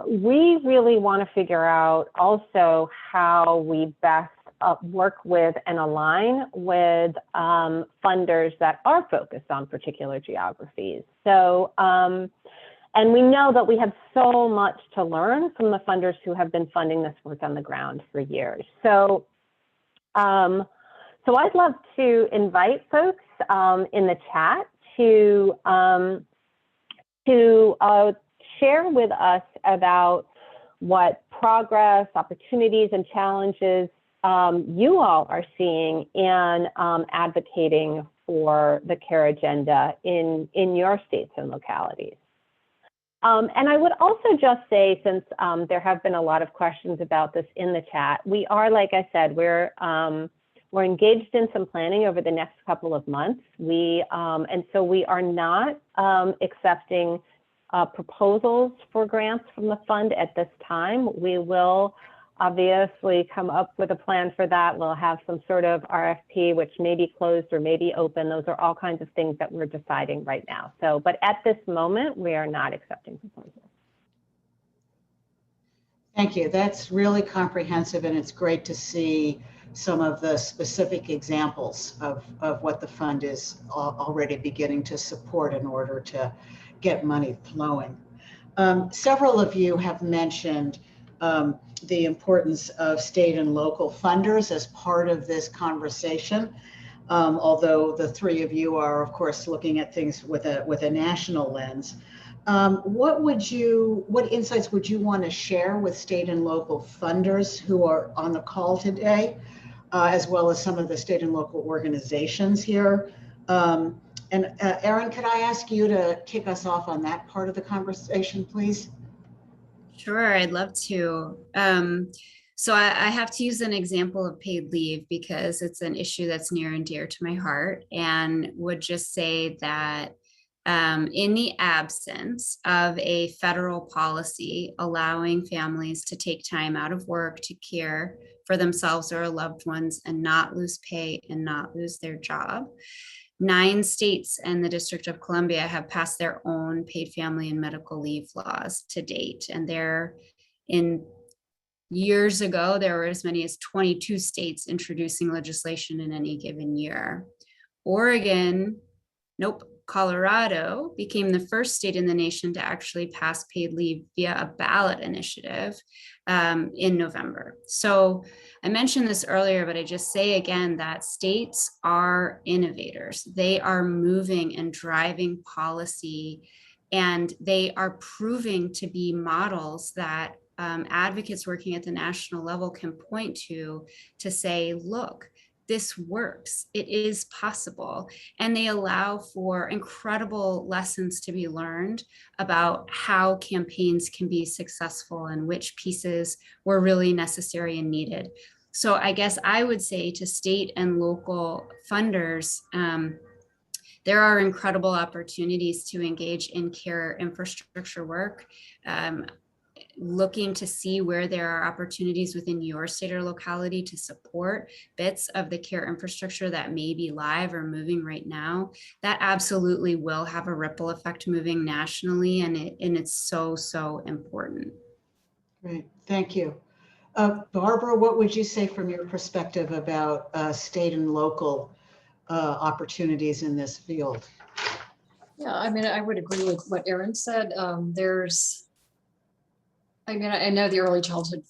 we really want to figure out also how we best work with and align with funders that are focused on particular geographies. So, and we know that we have so much to learn from the funders who have been funding this work on the ground for years. So, so I'd love to invite folks in the chat to share with us about what progress, opportunities, and challenges you all are seeing in advocating for the CARE agenda in your states and localities. And I would also just say, since there have been a lot of questions about this in the chat, we are, like I said, we're engaged in some planning over the next couple of months. And so we are not accepting proposals for grants from the fund at this time. We will obviously come up with a plan for that. We'll have some sort of RFP, which may be closed or may be open. Those are all kinds of things that we're deciding right now. So, but at this moment, we are not accepting proposals. Thank you. That's really comprehensive, and it's great to see some of the specific examples of what the fund is already beginning to support in order to get money flowing. Several of you have mentioned the importance of state and local funders as part of this conversation, although the three of you are, of course, looking at things with a national lens. What insights would you want to share with state and local funders who are on the call today, as well as some of the state and local organizations here? And Erin, could I ask you to kick us off on that part of the conversation, please? Sure, I'd love to. So I have to use an example of paid leave because it's an issue that's near and dear to my heart, and would just say that in the absence of a federal policy allowing families to take time out of work to care for themselves or loved ones and not lose pay and not lose their job, 9 states and the District of Columbia have passed their own paid family and medical leave laws to date. And years ago, there were as many as 22 states introducing legislation in any given year. Colorado became the first state in the nation to actually pass paid leave via a ballot initiative in November. So I mentioned this earlier, but I just say again that states are innovators. They are moving and driving policy, and they are proving to be models that advocates working at the national level can point to say, look, this works, it is possible. And they allow for incredible lessons to be learned about how campaigns can be successful and which pieces were really necessary and needed. So I guess I would say to state and local funders, there are incredible opportunities to engage in care infrastructure work. Looking to see where there are opportunities within your state or locality to support bits of the care infrastructure that may be live or moving right now. That absolutely will have a ripple effect moving nationally, and it's so important. Great, thank you. Barbara, what would you say from your perspective about state and local opportunities in this field? Yeah, I mean, I would agree with what Erin said. I know the early childhood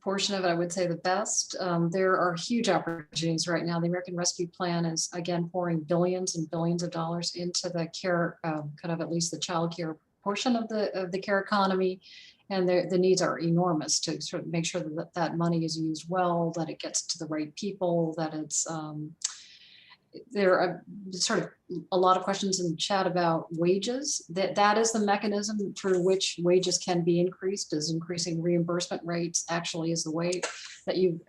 portion of it, I would say the best. There are huge opportunities right now. The American Rescue Plan is, again, pouring billions and billions of dollars into the care, kind of at least the child care portion of the care economy. And the needs are enormous to sort of make sure that that money is used well, that it gets to the right people, that it's, there are sort of a lot of questions in the chat about wages. That is the mechanism through which wages can be increased, is increasing reimbursement rates actually is the way that you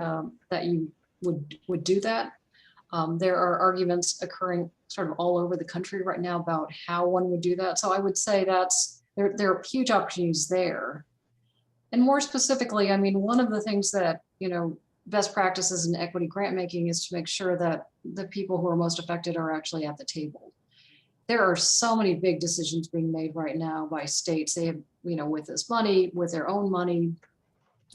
would do that. There are arguments occurring sort of all over the country right now about how one would do that. So I would say there are huge opportunities there. And more specifically, I mean, one of the things that, best practices in equity grant making is to make sure that the people who are most affected are actually at the table. There are so many big decisions being made right now by states. They have, with this money, with their own money,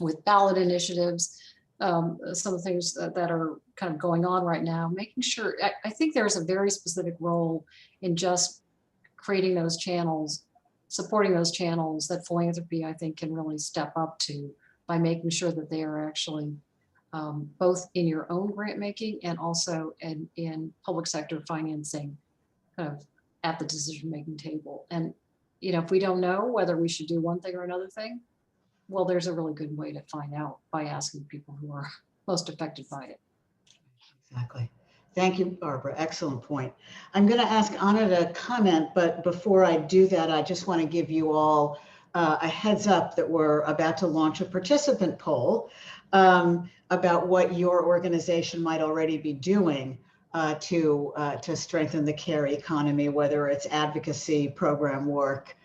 with ballot initiatives, some of the things that are kind of going on right now, making sure, I think there's a very specific role in just creating those channels, supporting those channels that philanthropy, I think, can really step up to by making sure that they are actually both in your own grant making and also in public sector financing, kind of at the decision-making table. And, if we don't know whether we should do one thing or another thing, well, there's a really good way to find out by asking people who are most affected by it. Exactly. Thank you, Barbara. Excellent point. I'm going to ask Anna to comment, but before I do that, I just want to give you all a heads up that we're about to launch a participant poll about what your organization might already be doing to strengthen the care economy, whether it's advocacy, program work,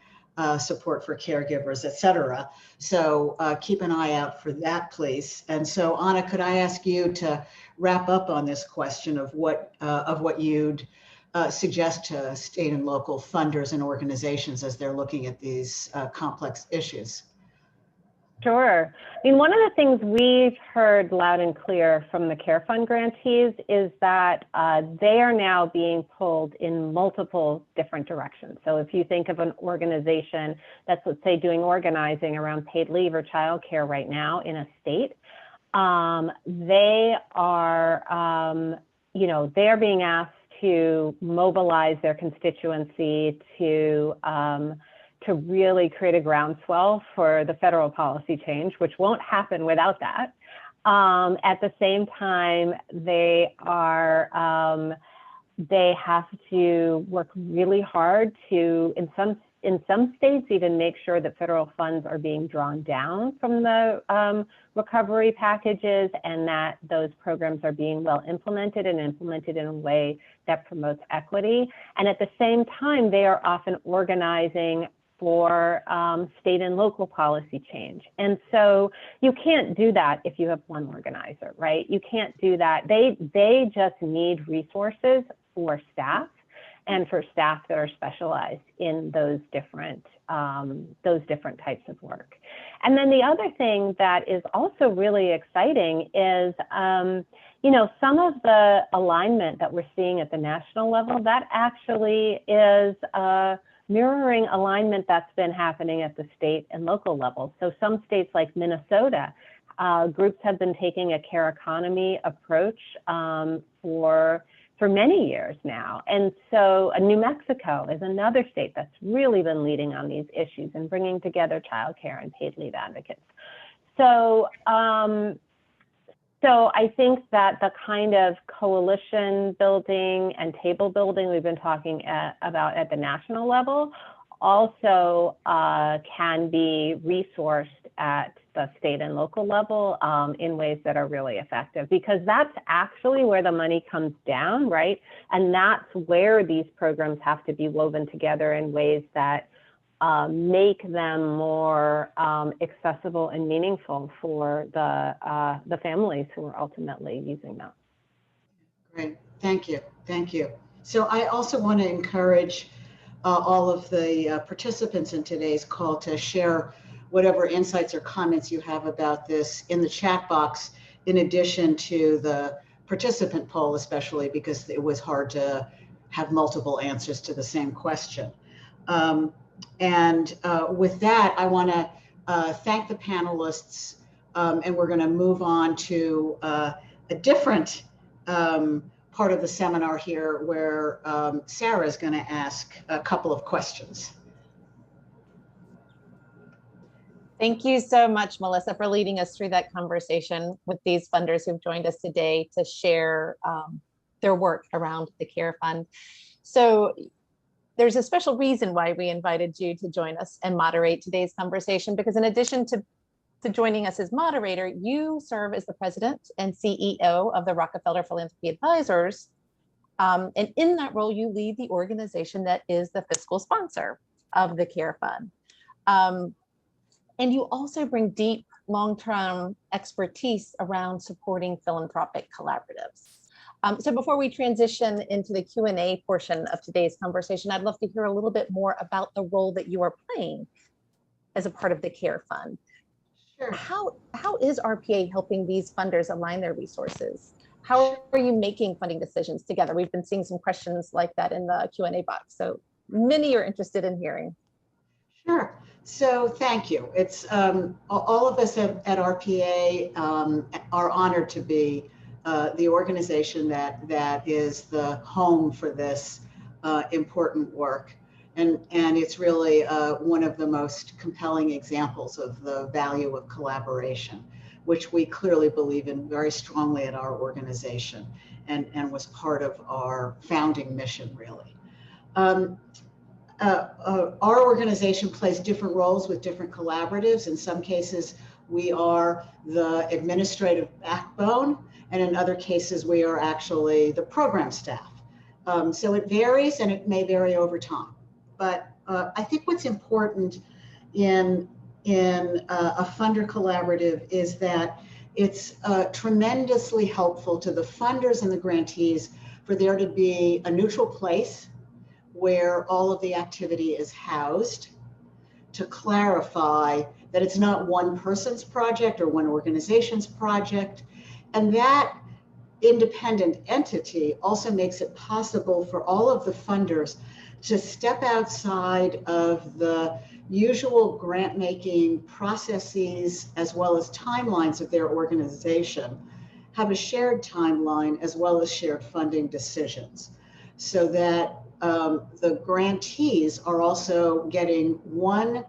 support for caregivers, et cetera. So keep an eye out for that, please. And so, Anna, could I ask you to wrap up on this question of what you'd suggest to state and local funders and organizations as they're looking at these complex issues? Sure. I mean, one of the things we've heard loud and clear from the Care Fund grantees is that they are now being pulled in multiple different directions. So if you think of an organization that's, let's say, doing organizing around paid leave or childcare right now in a state, they are, they're being asked to mobilize their constituency to really create a groundswell for the federal policy change, which won't happen without that. At the same time, they have to work really hard to, in some states, even make sure that federal funds are being drawn down from the recovery packages and that those programs are being well implemented and implemented in a way that promotes equity. And at the same time, they are often organizing for state and local policy change. And so you can't do that if you have one organizer, right? You can't do that. They just need resources for staff and for staff that are specialized in those different types of work. And then the other thing that is also really exciting is, some of the alignment that we're seeing at the national level, that actually is mirroring alignment that's been happening at the state and local level. So some states like Minnesota, groups have been taking a care economy approach for many years now. And so New Mexico is another state that's really been leading on these issues and bringing together childcare and paid leave advocates. So I think that the kind of coalition building and table building we've been talking about at the national level also can be resourced at the state and local level in ways that are really effective, because that's actually where the money comes down, right? And that's where these programs have to be woven together in ways that make them more accessible and meaningful for the families who are ultimately using them. Great, thank you, thank you. So I also want to encourage all of the participants in today's call to share whatever insights or comments you have about this in the chat box, in addition to the participant poll, especially because it was hard to have multiple answers to the same question. With that, I want to thank the panelists, and we're going to move on to a different part of the seminar here, where Sarah is going to ask a couple of questions. Thank you so much, Melissa, for leading us through that conversation with these funders who've joined us today to share their work around the Care Fund. So there's a special reason why we invited you to join us and moderate today's conversation, because in addition to joining us as moderator, you serve as the president and CEO of the Rockefeller Philanthropy Advisors. And in that role, you lead the organization that is the fiscal sponsor of the Care Fund. And you also bring deep long-term expertise around supporting philanthropic collaboratives. So before we transition into the Q&A portion of today's conversation, I'd love to hear a little bit more about the role that you are playing as a part of the CARE Fund. Sure. How is RPA helping these funders align their resources? How are you making funding decisions together? We've been seeing some questions like that in the Q&A box, so many are interested in hearing. Sure. So thank you. It's all of us at RPA are honored to be the organization that is the home for this important work. And it's really one of the most compelling examples of the value of collaboration, which we clearly believe in very strongly at our organization and was part of our founding mission, really. Our organization plays different roles with different collaboratives. In some cases, we are the administrative backbone, and in other cases, we are actually the program staff. So it varies, and it may vary over time. But I think what's important in a funder collaborative is that it's tremendously helpful to the funders and the grantees for there to be a neutral place where all of the activity is housed, to clarify that it's not one person's project or one organization's project. And that independent entity also makes it possible for all of the funders to step outside of the usual grant-making processes as well as timelines of their organization, have a shared timeline as well as shared funding decisions, so that the grantees are also getting one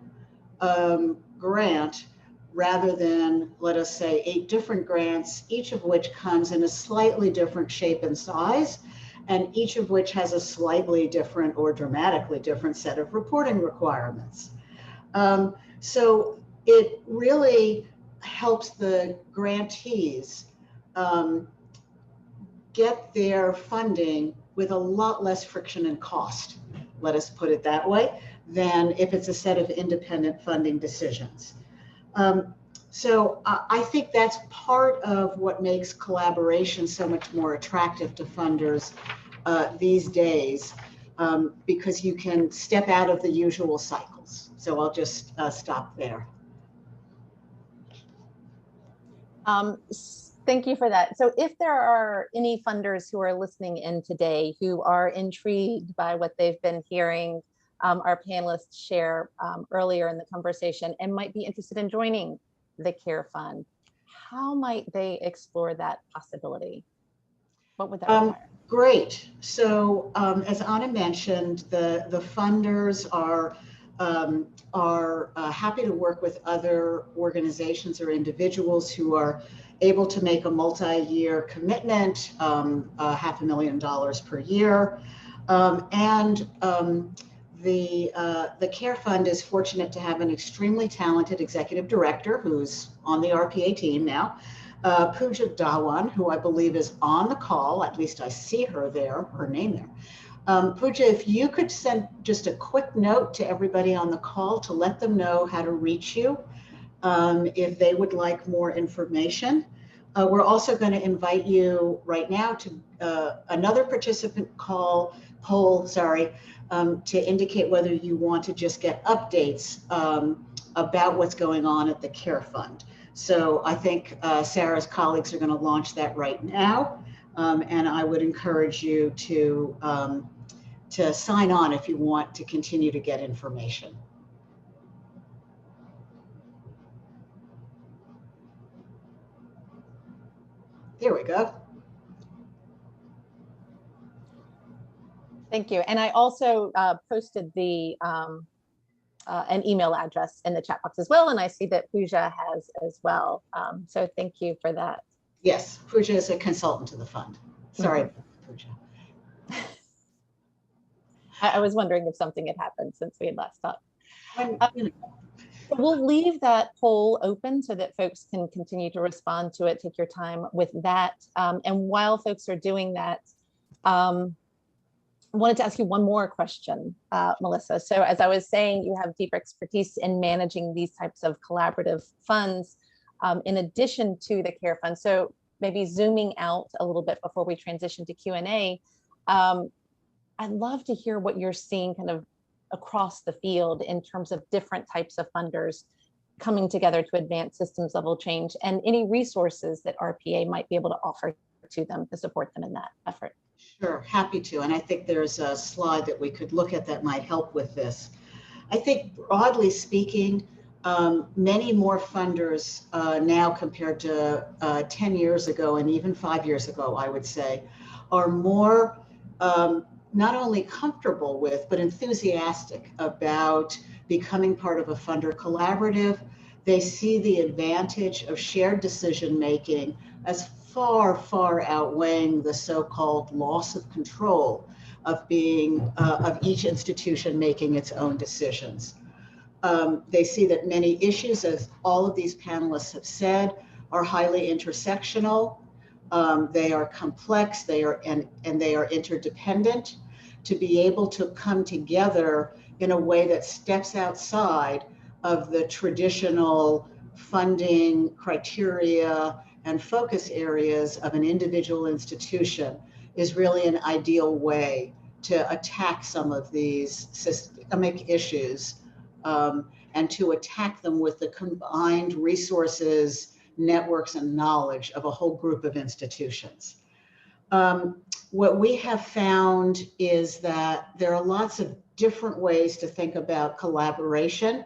grant rather than, let us say, 8 different grants, each of which comes in a slightly different shape and size, and each of which has a slightly different or dramatically different set of reporting requirements. So it really helps the grantees get their funding with a lot less friction and cost, let us put it that way, than if it's a set of independent funding decisions. So I think that's part of what makes collaboration so much more attractive to funders these days, because you can step out of the usual cycles. So I'll just stop there. Thank you for that. So if there are any funders who are listening in today who are intrigued by what they've been hearing our panelists share earlier in the conversation and might be interested in joining the CARE Fund, how might they explore that possibility? What would that require? Great. So as Anna mentioned, the funders are happy to work with other organizations or individuals who are able to make a multi-year commitment, $500,000 per year. The CARE Fund is fortunate to have an extremely talented executive director who's on the RPA team now, Pooja Dhawan, who I believe is on the call, at least I see her there, her name there. Pooja, if you could send just a quick note to everybody on the call to let them know how to reach you if they would like more information. We're also going to invite you right now to another participant poll, to indicate whether you want to just get updates about what's going on at the CARE Fund. So I think Sarah's colleagues are going to launch that right now, and I would encourage you to sign on if you want to continue to get information. Here we go. Thank you. And I also posted the an email address in the chat box as well. And I see that Pooja has as well. So thank you for that. Yes, Pooja is a consultant to the fund. Sorry, Pooja. I was wondering if something had happened since we had last talked. You know. We'll leave that poll open so that folks can continue to respond to it. Take your time with that. And while folks are doing that, I wanted to ask you one more question, Melissa. So as I was saying, you have deep expertise in managing these types of collaborative funds. in addition to the care fund. So maybe zooming out a little bit before we transition to Q&A, I'd love to hear what you're seeing kind of across the field in terms of different types of funders coming together to advance systems level change, and any resources that RPA might be able to offer to them to support them in that effort. Sure, happy to. And I think there's a slide that we could look at that might help with this. I think broadly speaking, many more funders now compared to 10 years ago and even 5 years ago, I would say, are more not only comfortable with, but enthusiastic about becoming part of a funder collaborative. They see the advantage of shared decision-making as far, far outweighing the so-called loss of control of of each institution making its own decisions. They see that many issues, as all of these panelists have said, are highly intersectional. They are complex, and they are interdependent. To be able to come together in a way that steps outside of the traditional funding criteria and focus areas of an individual institution is really an ideal way to attack some of these systemic issues, and to attack them with the combined resources, networks, and knowledge of a whole group of institutions. What we have found is that there are lots of different ways to think about collaboration,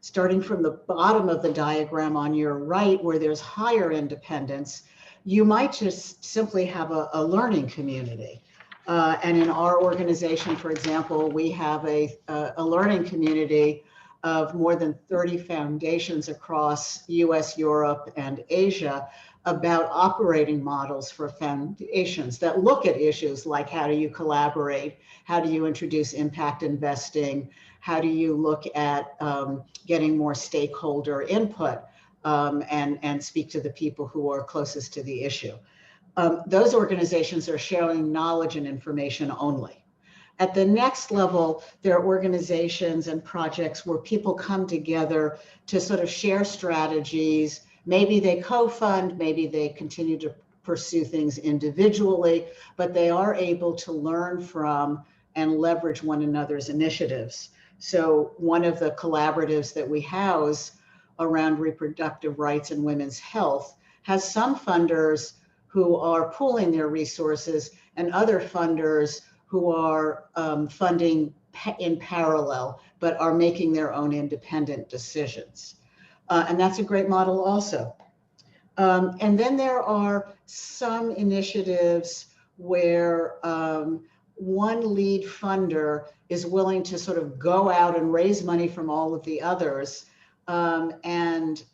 starting from the bottom of the diagram on your right, where there's higher independence. You might just simply have a learning community. And in our organization, for example, we have a learning community of more than 30 foundations across US, Europe, and Asia about operating models for foundations that look at issues like how do you collaborate, how do you introduce impact investing, how do you look at getting more stakeholder input and speak to the people who are closest to the issue. Those organizations are sharing knowledge and information only. At the next level, there are organizations and projects where people come together to sort of share strategies. Maybe they co-fund, maybe they continue to pursue things individually, but they are able to learn from and leverage one another's initiatives. So one of the collaboratives that we house around reproductive rights and women's health has some funders who are pooling their resources and other funders who are funding in parallel, but are making their own independent decisions. And that's a great model also. And then there are some initiatives where one lead funder is willing to sort of go out and raise money from all of the others and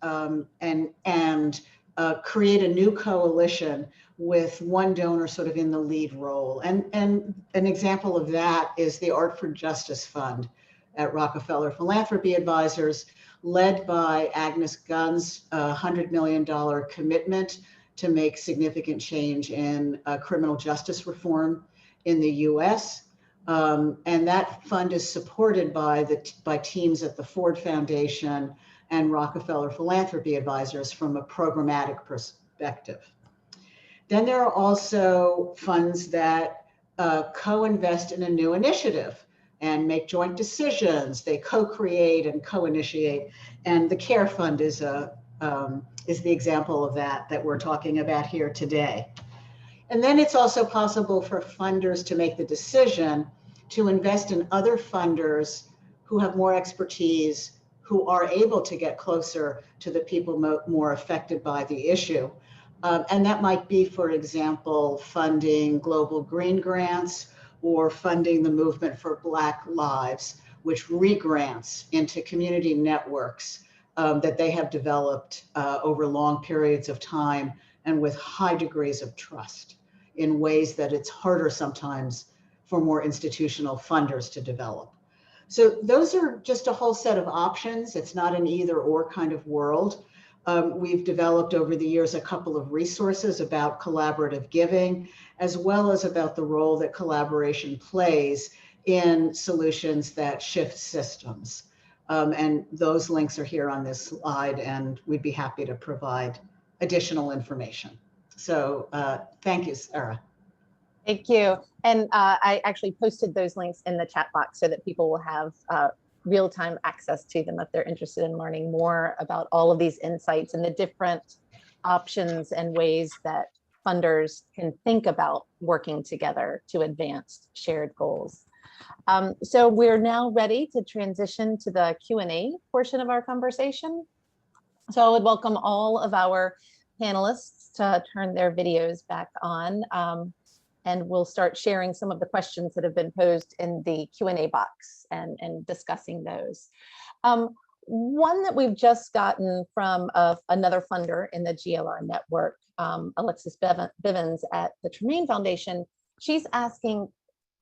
create a new coalition with one donor sort of in the lead role. And an example of that is the Art for Justice Fund at Rockefeller Philanthropy Advisors, led by Agnes Gunn's $100 million commitment to make significant change in criminal justice reform in the US. And that fund is supported by teams at the Ford Foundation and Rockefeller Philanthropy Advisors from a programmatic perspective. Then there are also funds that co-invest in a new initiative and make joint decisions. They co-create and co-initiate. And the Care Fund is the example of that we're talking about here today. And then it's also possible for funders to make the decision to invest in other funders who have more expertise, who are able to get closer to the people more affected by the issue. And that might be, for example, funding global green grants or funding the movement for Black Lives, which re-grants into community networks that they have developed over long periods of time and with high degrees of trust in ways that it's harder sometimes for more institutional funders to develop. So those are just a whole set of options. It's not an either or kind of world. We've developed over the years a couple of resources about collaborative giving, as well as about the role that collaboration plays in solutions that shift systems. And those links are here on this slide, and we'd be happy to provide additional information. So thank you, Sarah. Thank you. And I actually posted those links in the chat box so that people will have real-time access to them if they're interested in learning more about all of these insights and the different options and ways that funders can think about working together to advance shared goals. So we're now ready to transition to the Q&A portion of our conversation. So I would welcome all of our panelists to turn their videos back on. And we'll start sharing some of the questions that have been posed in the Q&A box and discussing those. One that we've just gotten from another funder in the GLR network, Alexis Bivens at the Tremaine Foundation, she's asking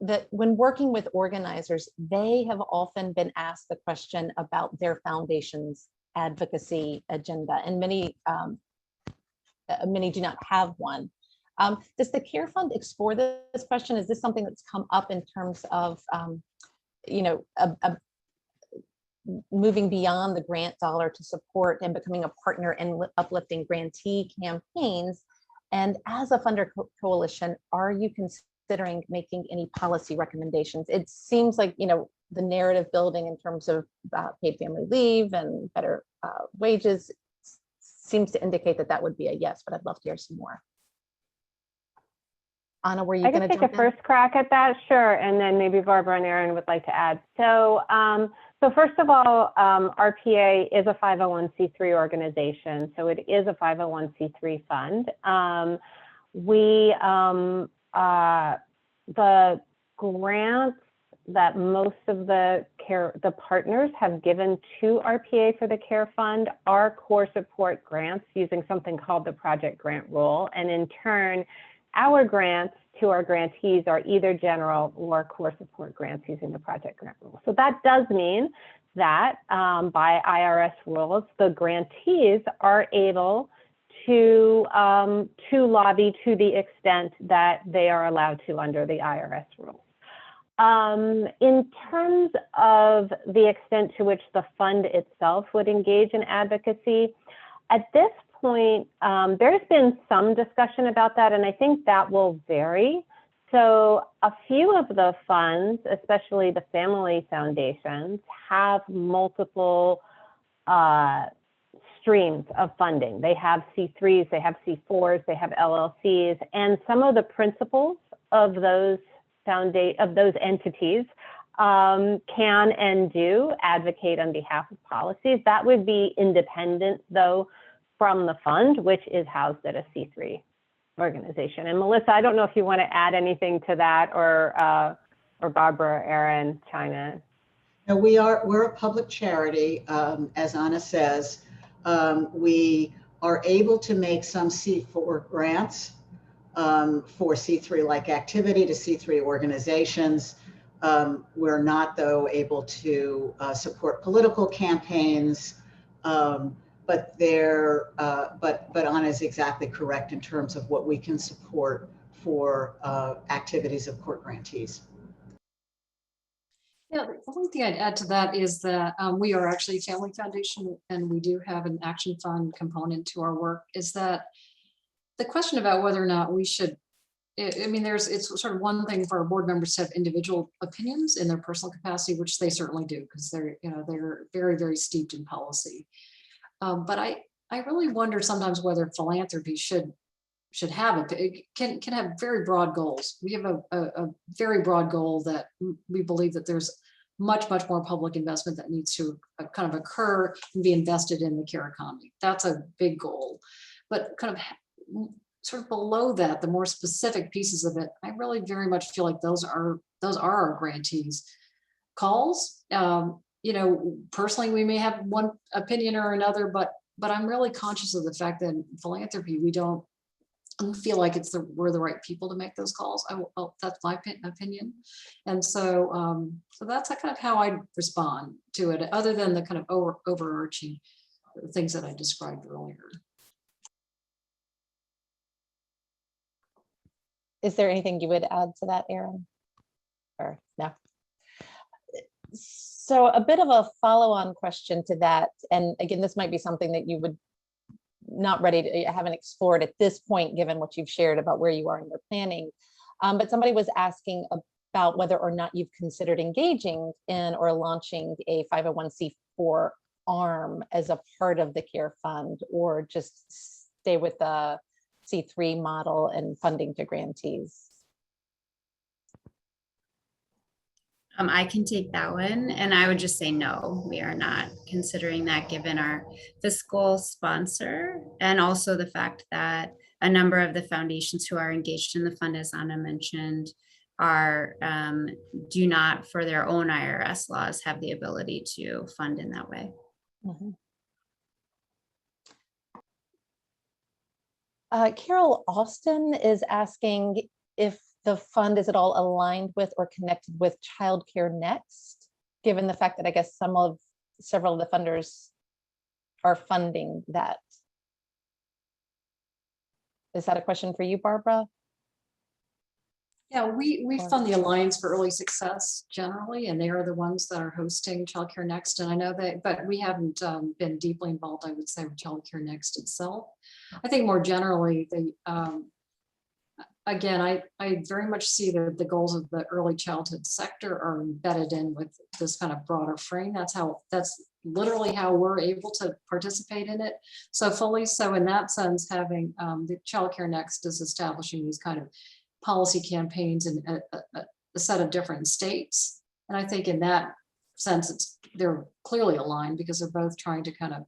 that when working with organizers, they have often been asked the question about their foundation's advocacy agenda, and many do not have one. Does the Care Fund explore this question? Is this something that's come up in terms of, moving beyond the grant dollar to support and becoming a partner in uplifting grantee campaigns? And as a funder coalition, are you considering making any policy recommendations? It seems like, the narrative building in terms of paid family leave and better wages seems to indicate that that would be a yes, but I'd love to hear some more. Anna, were you going to take a first crack at that? Sure. And then maybe Barbara and Aaron would like to add. So, first of all, RPA is a 501c3 organization. So it is a 501c3 fund. The grants that most of the partners have given to RPA for the Care Fund are core support grants using something called the Project Grant Rule. And in turn, our grants to our grantees are either general or core support grants using the Project Grant Rule. So that does mean that by IRS rules, the grantees are able to lobby to the extent that they are allowed to under the IRS rules. In terms of the extent to which the fund itself would engage in advocacy, at this point, there's been some discussion about that, and I think that will vary. So a few of the funds, especially the family foundations, have multiple streams of funding. They have C3s, they have C4s, they have LLCs, and some of the principals of those entities can and do advocate on behalf of policies. That would be independent, though, from the fund, which is housed at a C3 organization. And Melissa, I don't know if you want to add anything to that, or Barbara, Aaron, China. No, we're a public charity, as Anna says. We are able to make some C4 grants for C3-like activity to C3 organizations. We're not, though, able to support political campaigns. But Anna is exactly correct in terms of what we can support for activities of court grantees. Yeah, the only thing I'd add to that is that we are actually a family foundation, and we do have an action fund component to our work. Is that the question about whether or not we should, I mean, it's sort of one thing for our board members to have individual opinions in their personal capacity, which they certainly do, because they're very, very steeped in policy. But I really wonder sometimes whether philanthropy should have can have very broad goals. We have a very broad goal that we believe that there's much more public investment that needs to kind of occur and be invested in the care economy. That's a big goal. But kind of sort of below that, the more specific pieces of it, I really very much feel like those are our grantees' calls. Personally, we may have one opinion or another, but I'm really conscious of the fact that in philanthropy, we don't feel like we're the right people to make those calls. That's my opinion. And so that's kind of how I respond to it, other than the kind of overarching things that I described earlier. Is there anything you would add to that, Aaron? Or no? So a bit of a follow-on question to that, and again, this might be something that you would not ready to, haven't explored at this point, given what you've shared about where you are in your planning. But somebody was asking about whether or not you've considered engaging in or launching a 501c4 arm as a part of the CARE Fund, or just stay with the C3 model and funding to grantees. I can take that one, and I would just say no, we are not considering that given our fiscal sponsor, and also the fact that a number of the foundations who are engaged in the fund, as Anna mentioned, are do not, for their own IRS laws, have the ability to fund in that way. Mm-hmm. Carol Austin is asking if the fund is at all aligned with or connected with Child Care Next, given the fact that I guess several of the funders are funding that. Is that a question for you, Barbara? Yeah, we fund the Alliance for Early Success generally, and they are the ones that are hosting Child Care Next. And I know that, but we haven't been deeply involved, I would say, with Child Care Next itself. I think more generally, again, I very much see that the goals of the early childhood sector are embedded in with this kind of broader frame. That's literally how we're able to participate in it so fully. So in that sense, having the Child Care Next is establishing these kind of policy campaigns in a set of different states. And I think in that sense, they're clearly aligned because they're both trying to kind of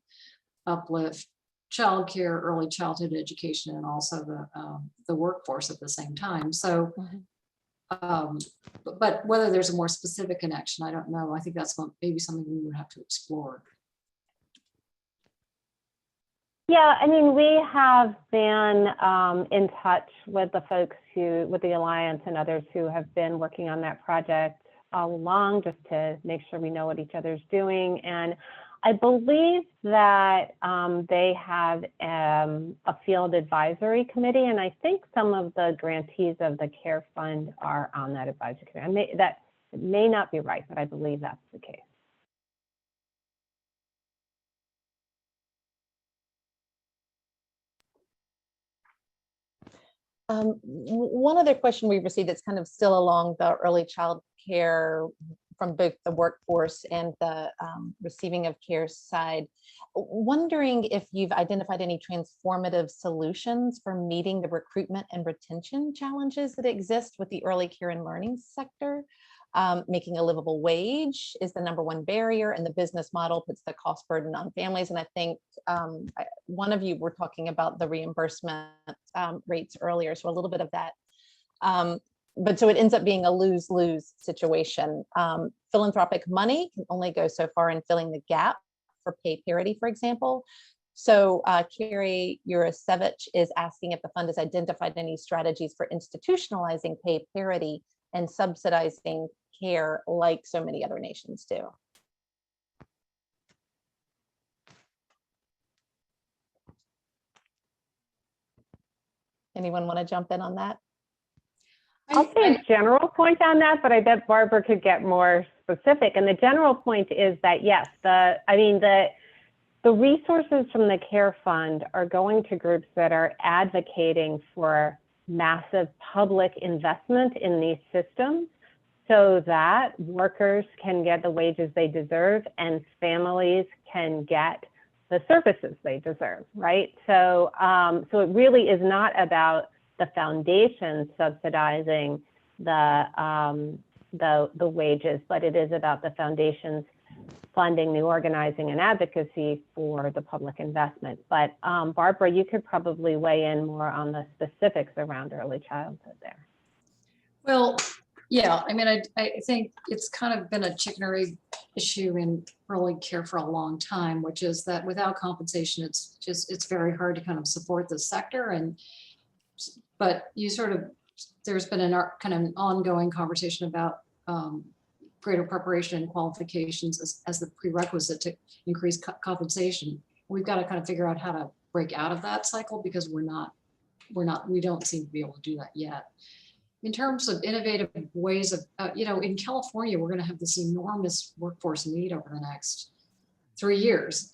uplift childcare, early childhood education, and also the workforce at the same time. So, but whether there's a more specific connection, I don't know. I think that's maybe something we would have to explore. Yeah, I mean, we have been in touch with the folks with the Alliance and others who have been working on that project all along, just to make sure we know what each other's doing. And I believe that they have a field advisory committee, and I think some of the grantees of the CARE Fund are on that advisory committee. That may not be right, but I believe that's the case. One other question we received that's kind of still along the early child care from both the workforce and the receiving of care side, wondering if you've identified any transformative solutions for meeting the recruitment and retention challenges that exist with the early care and learning sector. Making a livable wage is the #1 barrier, and the business model puts the cost burden on families. And I think one of you were talking about the reimbursement rates earlier, so a little bit of that. But so it ends up being a lose-lose situation. Philanthropic money can only go so far in filling the gap for pay parity, for example. So Carrie Urasevich is asking if the fund has identified any strategies for institutionalizing pay parity and subsidizing care like so many other nations do. Anyone want to jump in on that? I'll say a general point on that, but I bet Barbara could get more specific. And the general point is that, yes, the resources from the CARE Fund are going to groups that are advocating for massive public investment in these systems so that workers can get the wages they deserve and families can get the services they deserve, right? So, so it really is not about the foundation subsidizing the wages, but it is about the foundations funding the organizing and advocacy for the public investment. But Barbara, you could probably weigh in more on the specifics around early childhood there. Well, yeah, I mean, I think it's kind of been a chicken or egg issue in early care for a long time, which is that without compensation, it's very hard to kind of support the sector. But you sort of, there's been kind of an ongoing conversation about greater preparation and qualifications as the prerequisite to increase compensation. We've got to kind of figure out how to break out of that cycle because we don't seem to be able to do that yet. in terms of innovative ways of, in California, we're going to have this enormous workforce need over the next 3 years.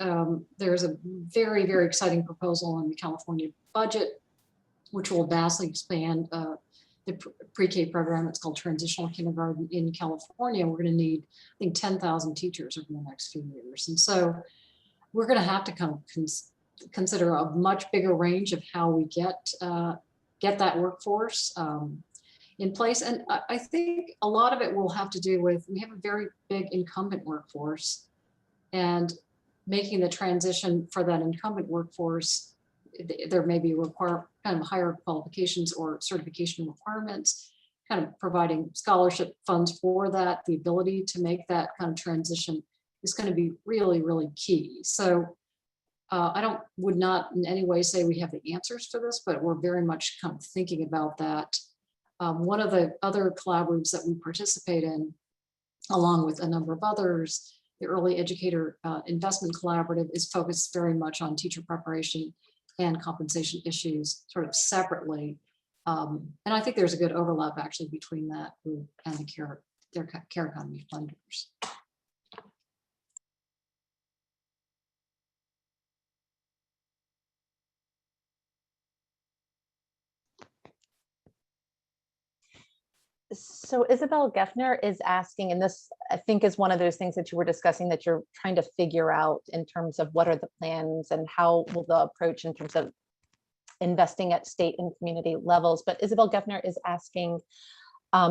There's a very, very exciting proposal in the California budget, which will vastly expand the pre-K program. It's called Transitional Kindergarten in California. We're going to need, I think, 10,000 teachers over the next few years. And so we're going to have to kind of consider a much bigger range of how we get that workforce in place. And I think a lot of it will have to do with, we have a very big incumbent workforce, and making the transition for that incumbent workforce, there may be kind of higher qualifications or certification requirements, kind of providing scholarship funds for that. The ability to make that kind of transition is going to be really, really key. So I would not in any way say we have the answers for this, but we're very much kind of thinking about that. One of the other collaboratives that we participate in, along with a number of others, the Early Educator Investment Collaborative, is focused very much on teacher preparation and compensation issues sort of separately. And I think there's a good overlap actually between that group and the care economy funders. So Isabel Geffner is asking, and this I think is one of those things that you were discussing that you're trying to figure out in terms of what are the plans and how will the approach in terms of investing at state and community levels. But Isabel Geffner is asking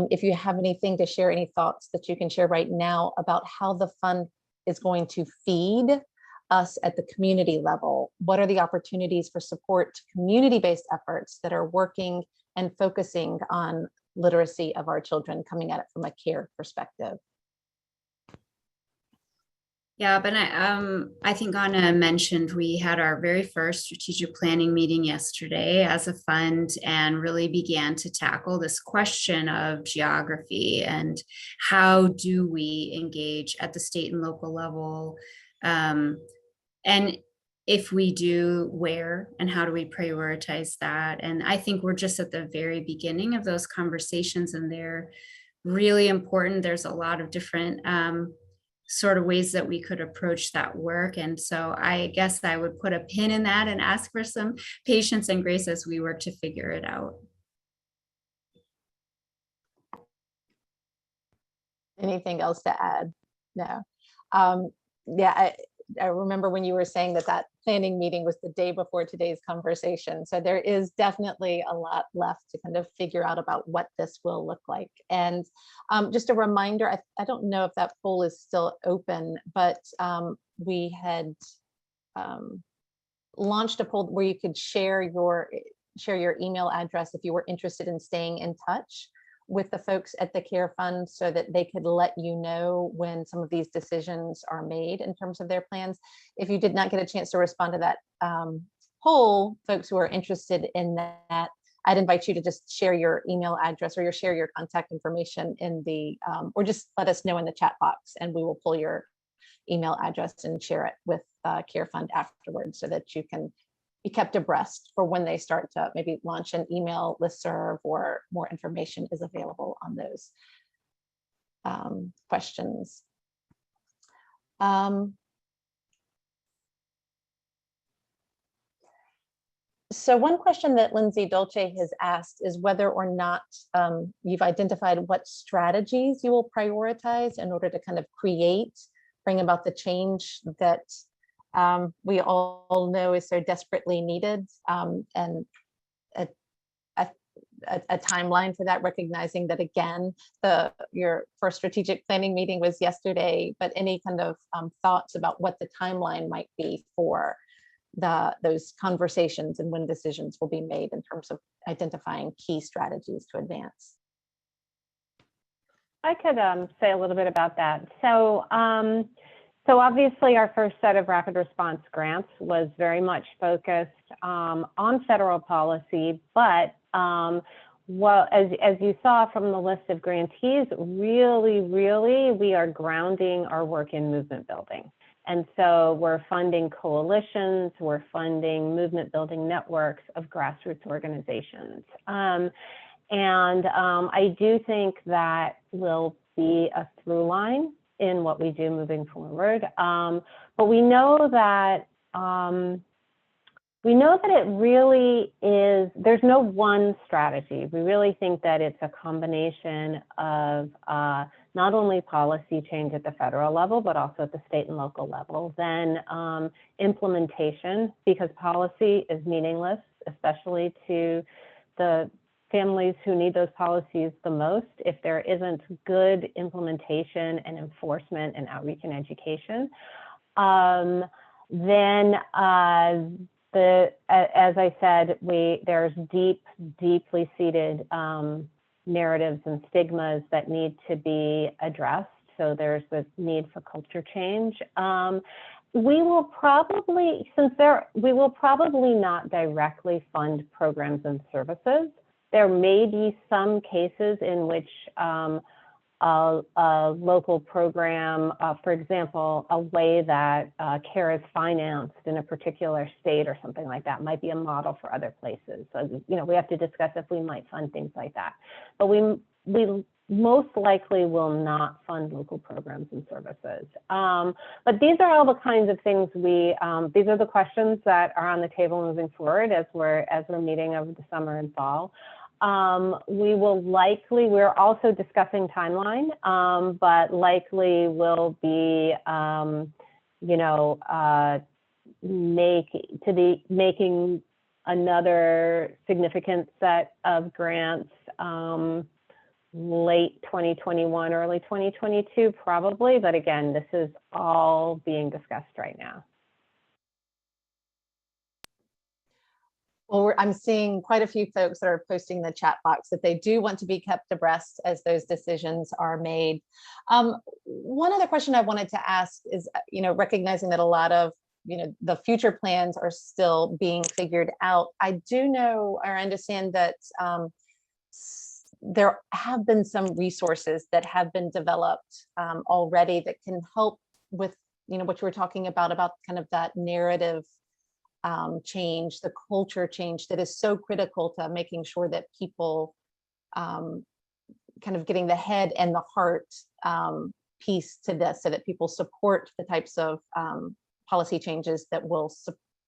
if you have anything to share, any thoughts that you can share right now about how the fund is going to feed us at the community level. What are the opportunities for support to community-based efforts that are working and focusing on literacy of our children, coming at it from a care perspective? Yeah, but I think Anna mentioned we had our very first strategic planning meeting yesterday as a fund, and really began to tackle this question of geography and how do we engage at the state and local level, and if we do, where and how do we prioritize that? And I think we're just at the very beginning of those conversations, and they're really important. There's a lot of different sort of ways that we could approach that work. And so I guess I would put a pin in that and ask for some patience and grace as we work to figure it out. Anything else to add? No. Yeah, I remember when you were saying that planning meeting was the day before today's conversation. So there is definitely a lot left to kind of figure out about what this will look like. And just a reminder, I don't know if that poll is still open, but we had launched a poll where you could share your email address if you were interested in staying in touch with the folks at the Care Fund so that they could let you know when some of these decisions are made in terms of their plans. If you did not get a chance to respond to that poll, folks who are interested in that, I'd invite you to just share your email address or share your contact information in the, or just let us know in the chat box, and we will pull your email address and share it with Care Fund afterwards so that you can be kept abreast for when they start to maybe launch an email listserv or more information is available on those questions. So one question that Lindsay Dolce has asked is whether or not you've identified what strategies you will prioritize in order to kind of bring about the change that we all know is so desperately needed, and a timeline for that, recognizing that again, your first strategic planning meeting was yesterday, but any kind of thoughts about what the timeline might be for those conversations and when decisions will be made in terms of identifying key strategies to advance? I could say a little bit about that. So obviously our first set of rapid response grants was very much focused on federal policy, but as you saw from the list of grantees, really, we are grounding our work in movement building. And so we're funding coalitions, we're funding movement building networks of grassroots organizations. And I do think that will be a through line in what we do moving forward. But we know that it really is, there's no one strategy. We really think that it's a combination of not only policy change at the federal level, but also at the state and local level. Then implementation, because policy is meaningless, especially to the families who need those policies the most, if there isn't good implementation and enforcement and outreach and education. Then as I said, there's deeply seated narratives and stigmas that need to be addressed. So there's the need for culture change. We will probably not directly fund programs and services. There may be some cases in which a local program, for example, a way that care is financed in a particular state or something like that might be a model for other places. So, we have to discuss if we might fund things like that. But we most likely will not fund local programs and services. But these are all the kinds of things these are the questions that are on the table moving forward as we're meeting over the summer and fall. We're also discussing timeline, but likely will be, making another significant set of grants late 2021, early 2022, probably. But again, this is all being discussed right now. Well, I'm seeing quite a few folks that are posting in the chat box that they do want to be kept abreast as those decisions are made. One other question I wanted to ask is, recognizing that a lot of, the future plans are still being figured out. I do know or understand that there have been some resources that have been developed already that can help with, what you were talking about kind of that narrative change, the culture change that is so critical to making sure that people kind of getting the head and the heart piece to this, so that people support the types of policy changes that will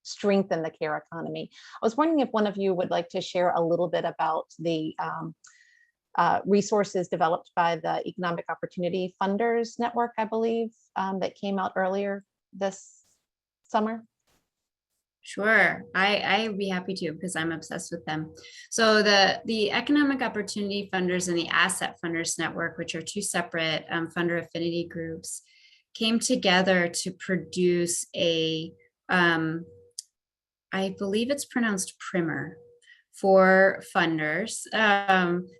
strengthen the care economy. I was wondering if one of you would like to share a little bit about the resources developed by the Economic Opportunity Funders Network, I believe, that came out earlier this summer. Sure, I'd be happy to, because I'm obsessed with them. So the Economic Opportunity Funders and the Asset Funders Network, which are two separate funder affinity groups, came together to produce a, I believe it's pronounced primer, for funders,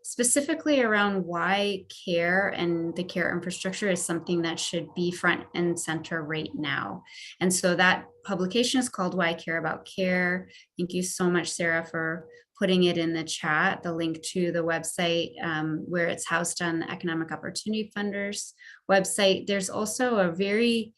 specifically around why care and the care infrastructure is something that should be front and center right now. And so that publication is called Why Care About Care. Thank you so much, Sarah, for putting it in the chat, the link to the website where it's housed on the Economic Opportunity Funders website. There's also a very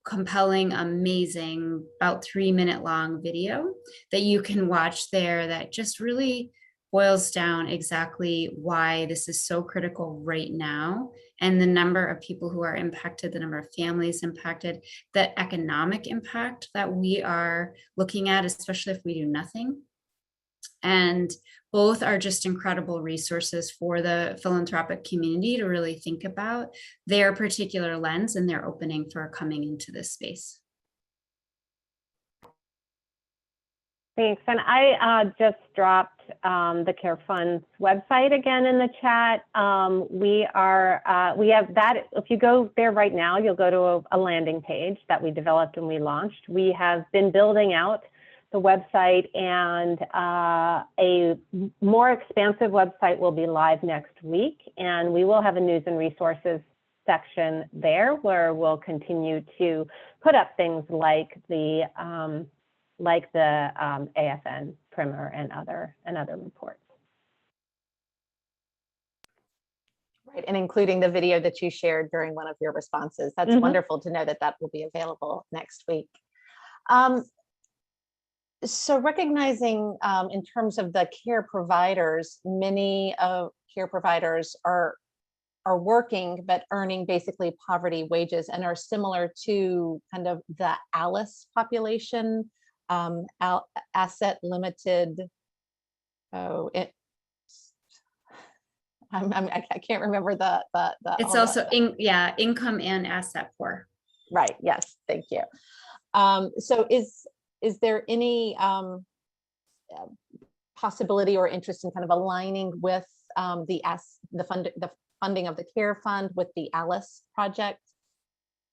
compelling, amazing, about 3-minute long video that you can watch there that just really boils down exactly why this is so critical right now, and the number of people who are impacted, the number of families impacted, the economic impact that we are looking at, especially if we do nothing. And both are just incredible resources for the philanthropic community to really think about their particular lens and their opening for coming into this space. Thanks. And I just dropped the Care Fund's website again in the chat. We have that. If you go there right now, you'll go to a landing page that we developed and we launched. We have been building out the website, and a more expansive website will be live next week. And we will have a news and resources section there where we'll continue to put up things like the AFN primer and other reports. Right, and including the video that you shared during one of your responses. That's wonderful to know that that will be available next week. So recognizing in terms of the care providers, many of care providers are working but earning basically poverty wages and are similar to kind of the ALICE population, asset limited. Oh, I can't remember the It's all also income and asset poor. right. Yes, thank you. So is there any possibility or interest in kind of aligning with the funding of the Care Fund with the ALICE project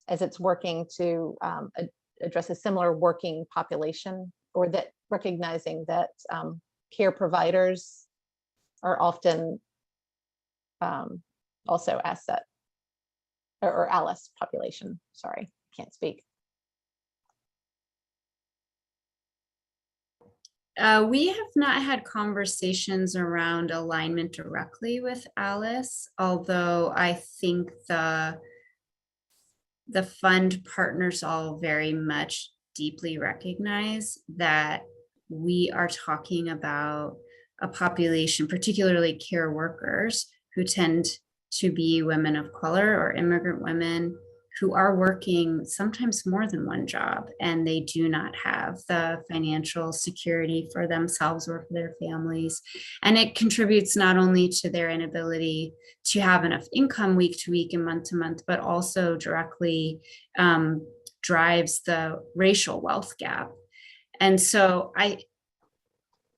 as it's working to address a similar working population, or that recognizing that care providers are often also asset or ALICE population? Sorry, can't speak. We have not had conversations around alignment directly with ALICE, although I think the fund partners all very much deeply recognize that we are talking about a population, particularly care workers, who tend to be women of color or immigrant women who are working sometimes more than one job, and they do not have the financial security for themselves or for their families. And it contributes not only to their inability to have enough income week to week and month to month, but also directly drives the racial wealth gap. And so I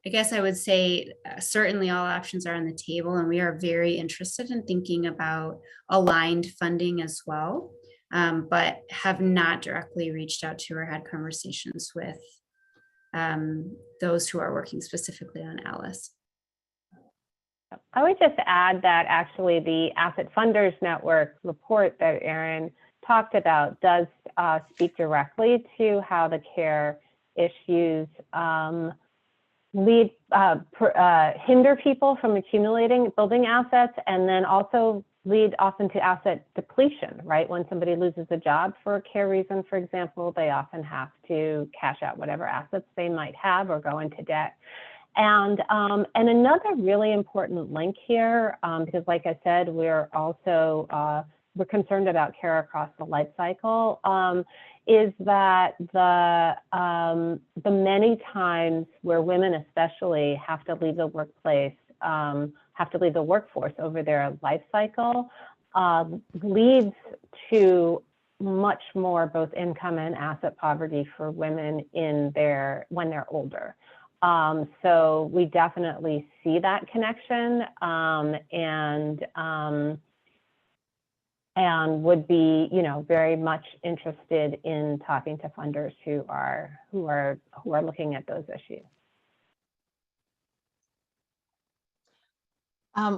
guess I would say certainly all options are on the table, and we are very interested in thinking about aligned funding as well, but have not directly reached out to or had conversations with those who are working specifically on ALICE. I would just add that actually the Asset Funders Network report that Erin talked about does speak directly to how the care issues hinder people from building assets, and then also lead often to asset depletion, right? When somebody loses a job for a care reason, for example, they often have to cash out whatever assets they might have or go into debt. And another really important link here, because like I said, we're also, we're concerned about care across the life cycle, is that the many times where women especially have to leave the workplace, have to leave the workforce over their life cycle, leads to much more both income and asset poverty for women when they're older. So we definitely see that connection, and would be, very much interested in talking to funders who are looking at those issues.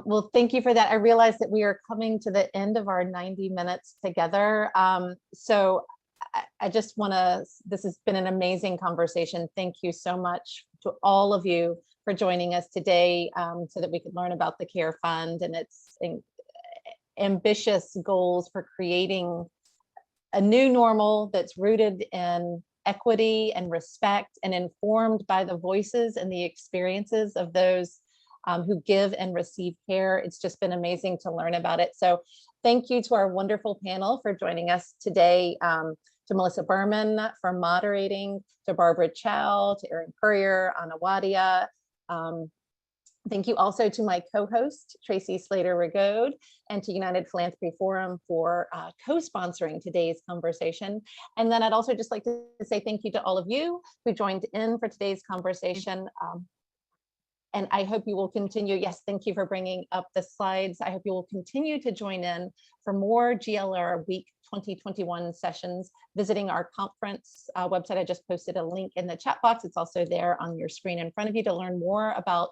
Well, thank you for that. I realize that we are coming to the end of our 90 minutes together. So I just want to, this has been an amazing conversation. Thank you so much to all of you for joining us today, so that we could learn about the Care Fund and its ambitious goals for creating a new normal that's rooted in equity and respect and informed by the voices and the experiences of those who give and receive care. It's just been amazing to learn about it. So thank you to our wonderful panel for joining us today, to Melissa Berman for moderating, to Barbara Chow, to Erin Courier, Anna Wadia. Thank you also to my co-host, Tracy Slater-Rigaud, and to United Philanthropy Forum for co-sponsoring today's conversation. And then I'd also just like to say thank you to all of you who joined in for today's conversation. And I hope you will continue. Yes, thank you for bringing up the slides. I hope you will continue to join in for more GLR Week 2021 sessions, visiting our conference website. I just posted a link in the chat box. It's also there on your screen in front of you to learn more about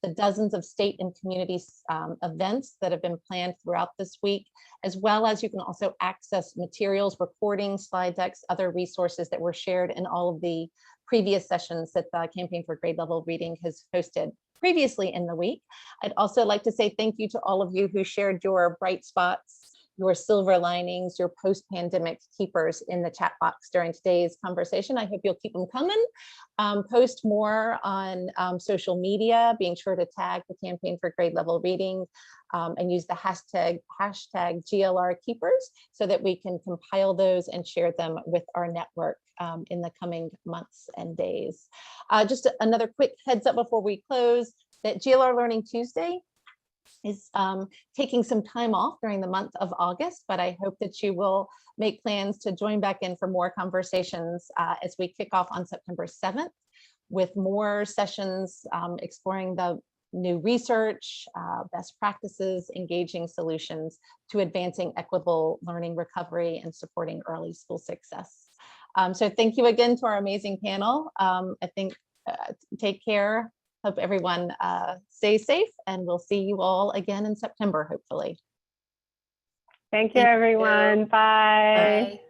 the dozens of state and community events that have been planned throughout this week, as well as you can also access materials, recordings, slide decks, other resources that were shared in all of the previous sessions that the Campaign for Grade Level Reading has hosted previously in the week. I'd also like to say thank you to all of you who shared your bright spots your silver linings, your post-pandemic keepers in the chat box during today's conversation. I hope you'll keep them coming. Post more on social media, being sure to tag the Campaign for Grade Level Reading and use the hashtag GLR Keepers so that we can compile those and share them with our network in the coming months and days. Just another quick heads up before we close that GLR Learning Tuesday is taking some time off during the month of August, but I hope that you will make plans to join back in for more conversations as we kick off on September 7th with more sessions exploring the new research, best practices, engaging solutions to advancing equitable learning recovery and supporting early school success. So thank you again to our amazing panel. I think take care. Hope everyone stays safe, and we'll see you all again in September, hopefully. Thank you, everyone. Bye. Bye.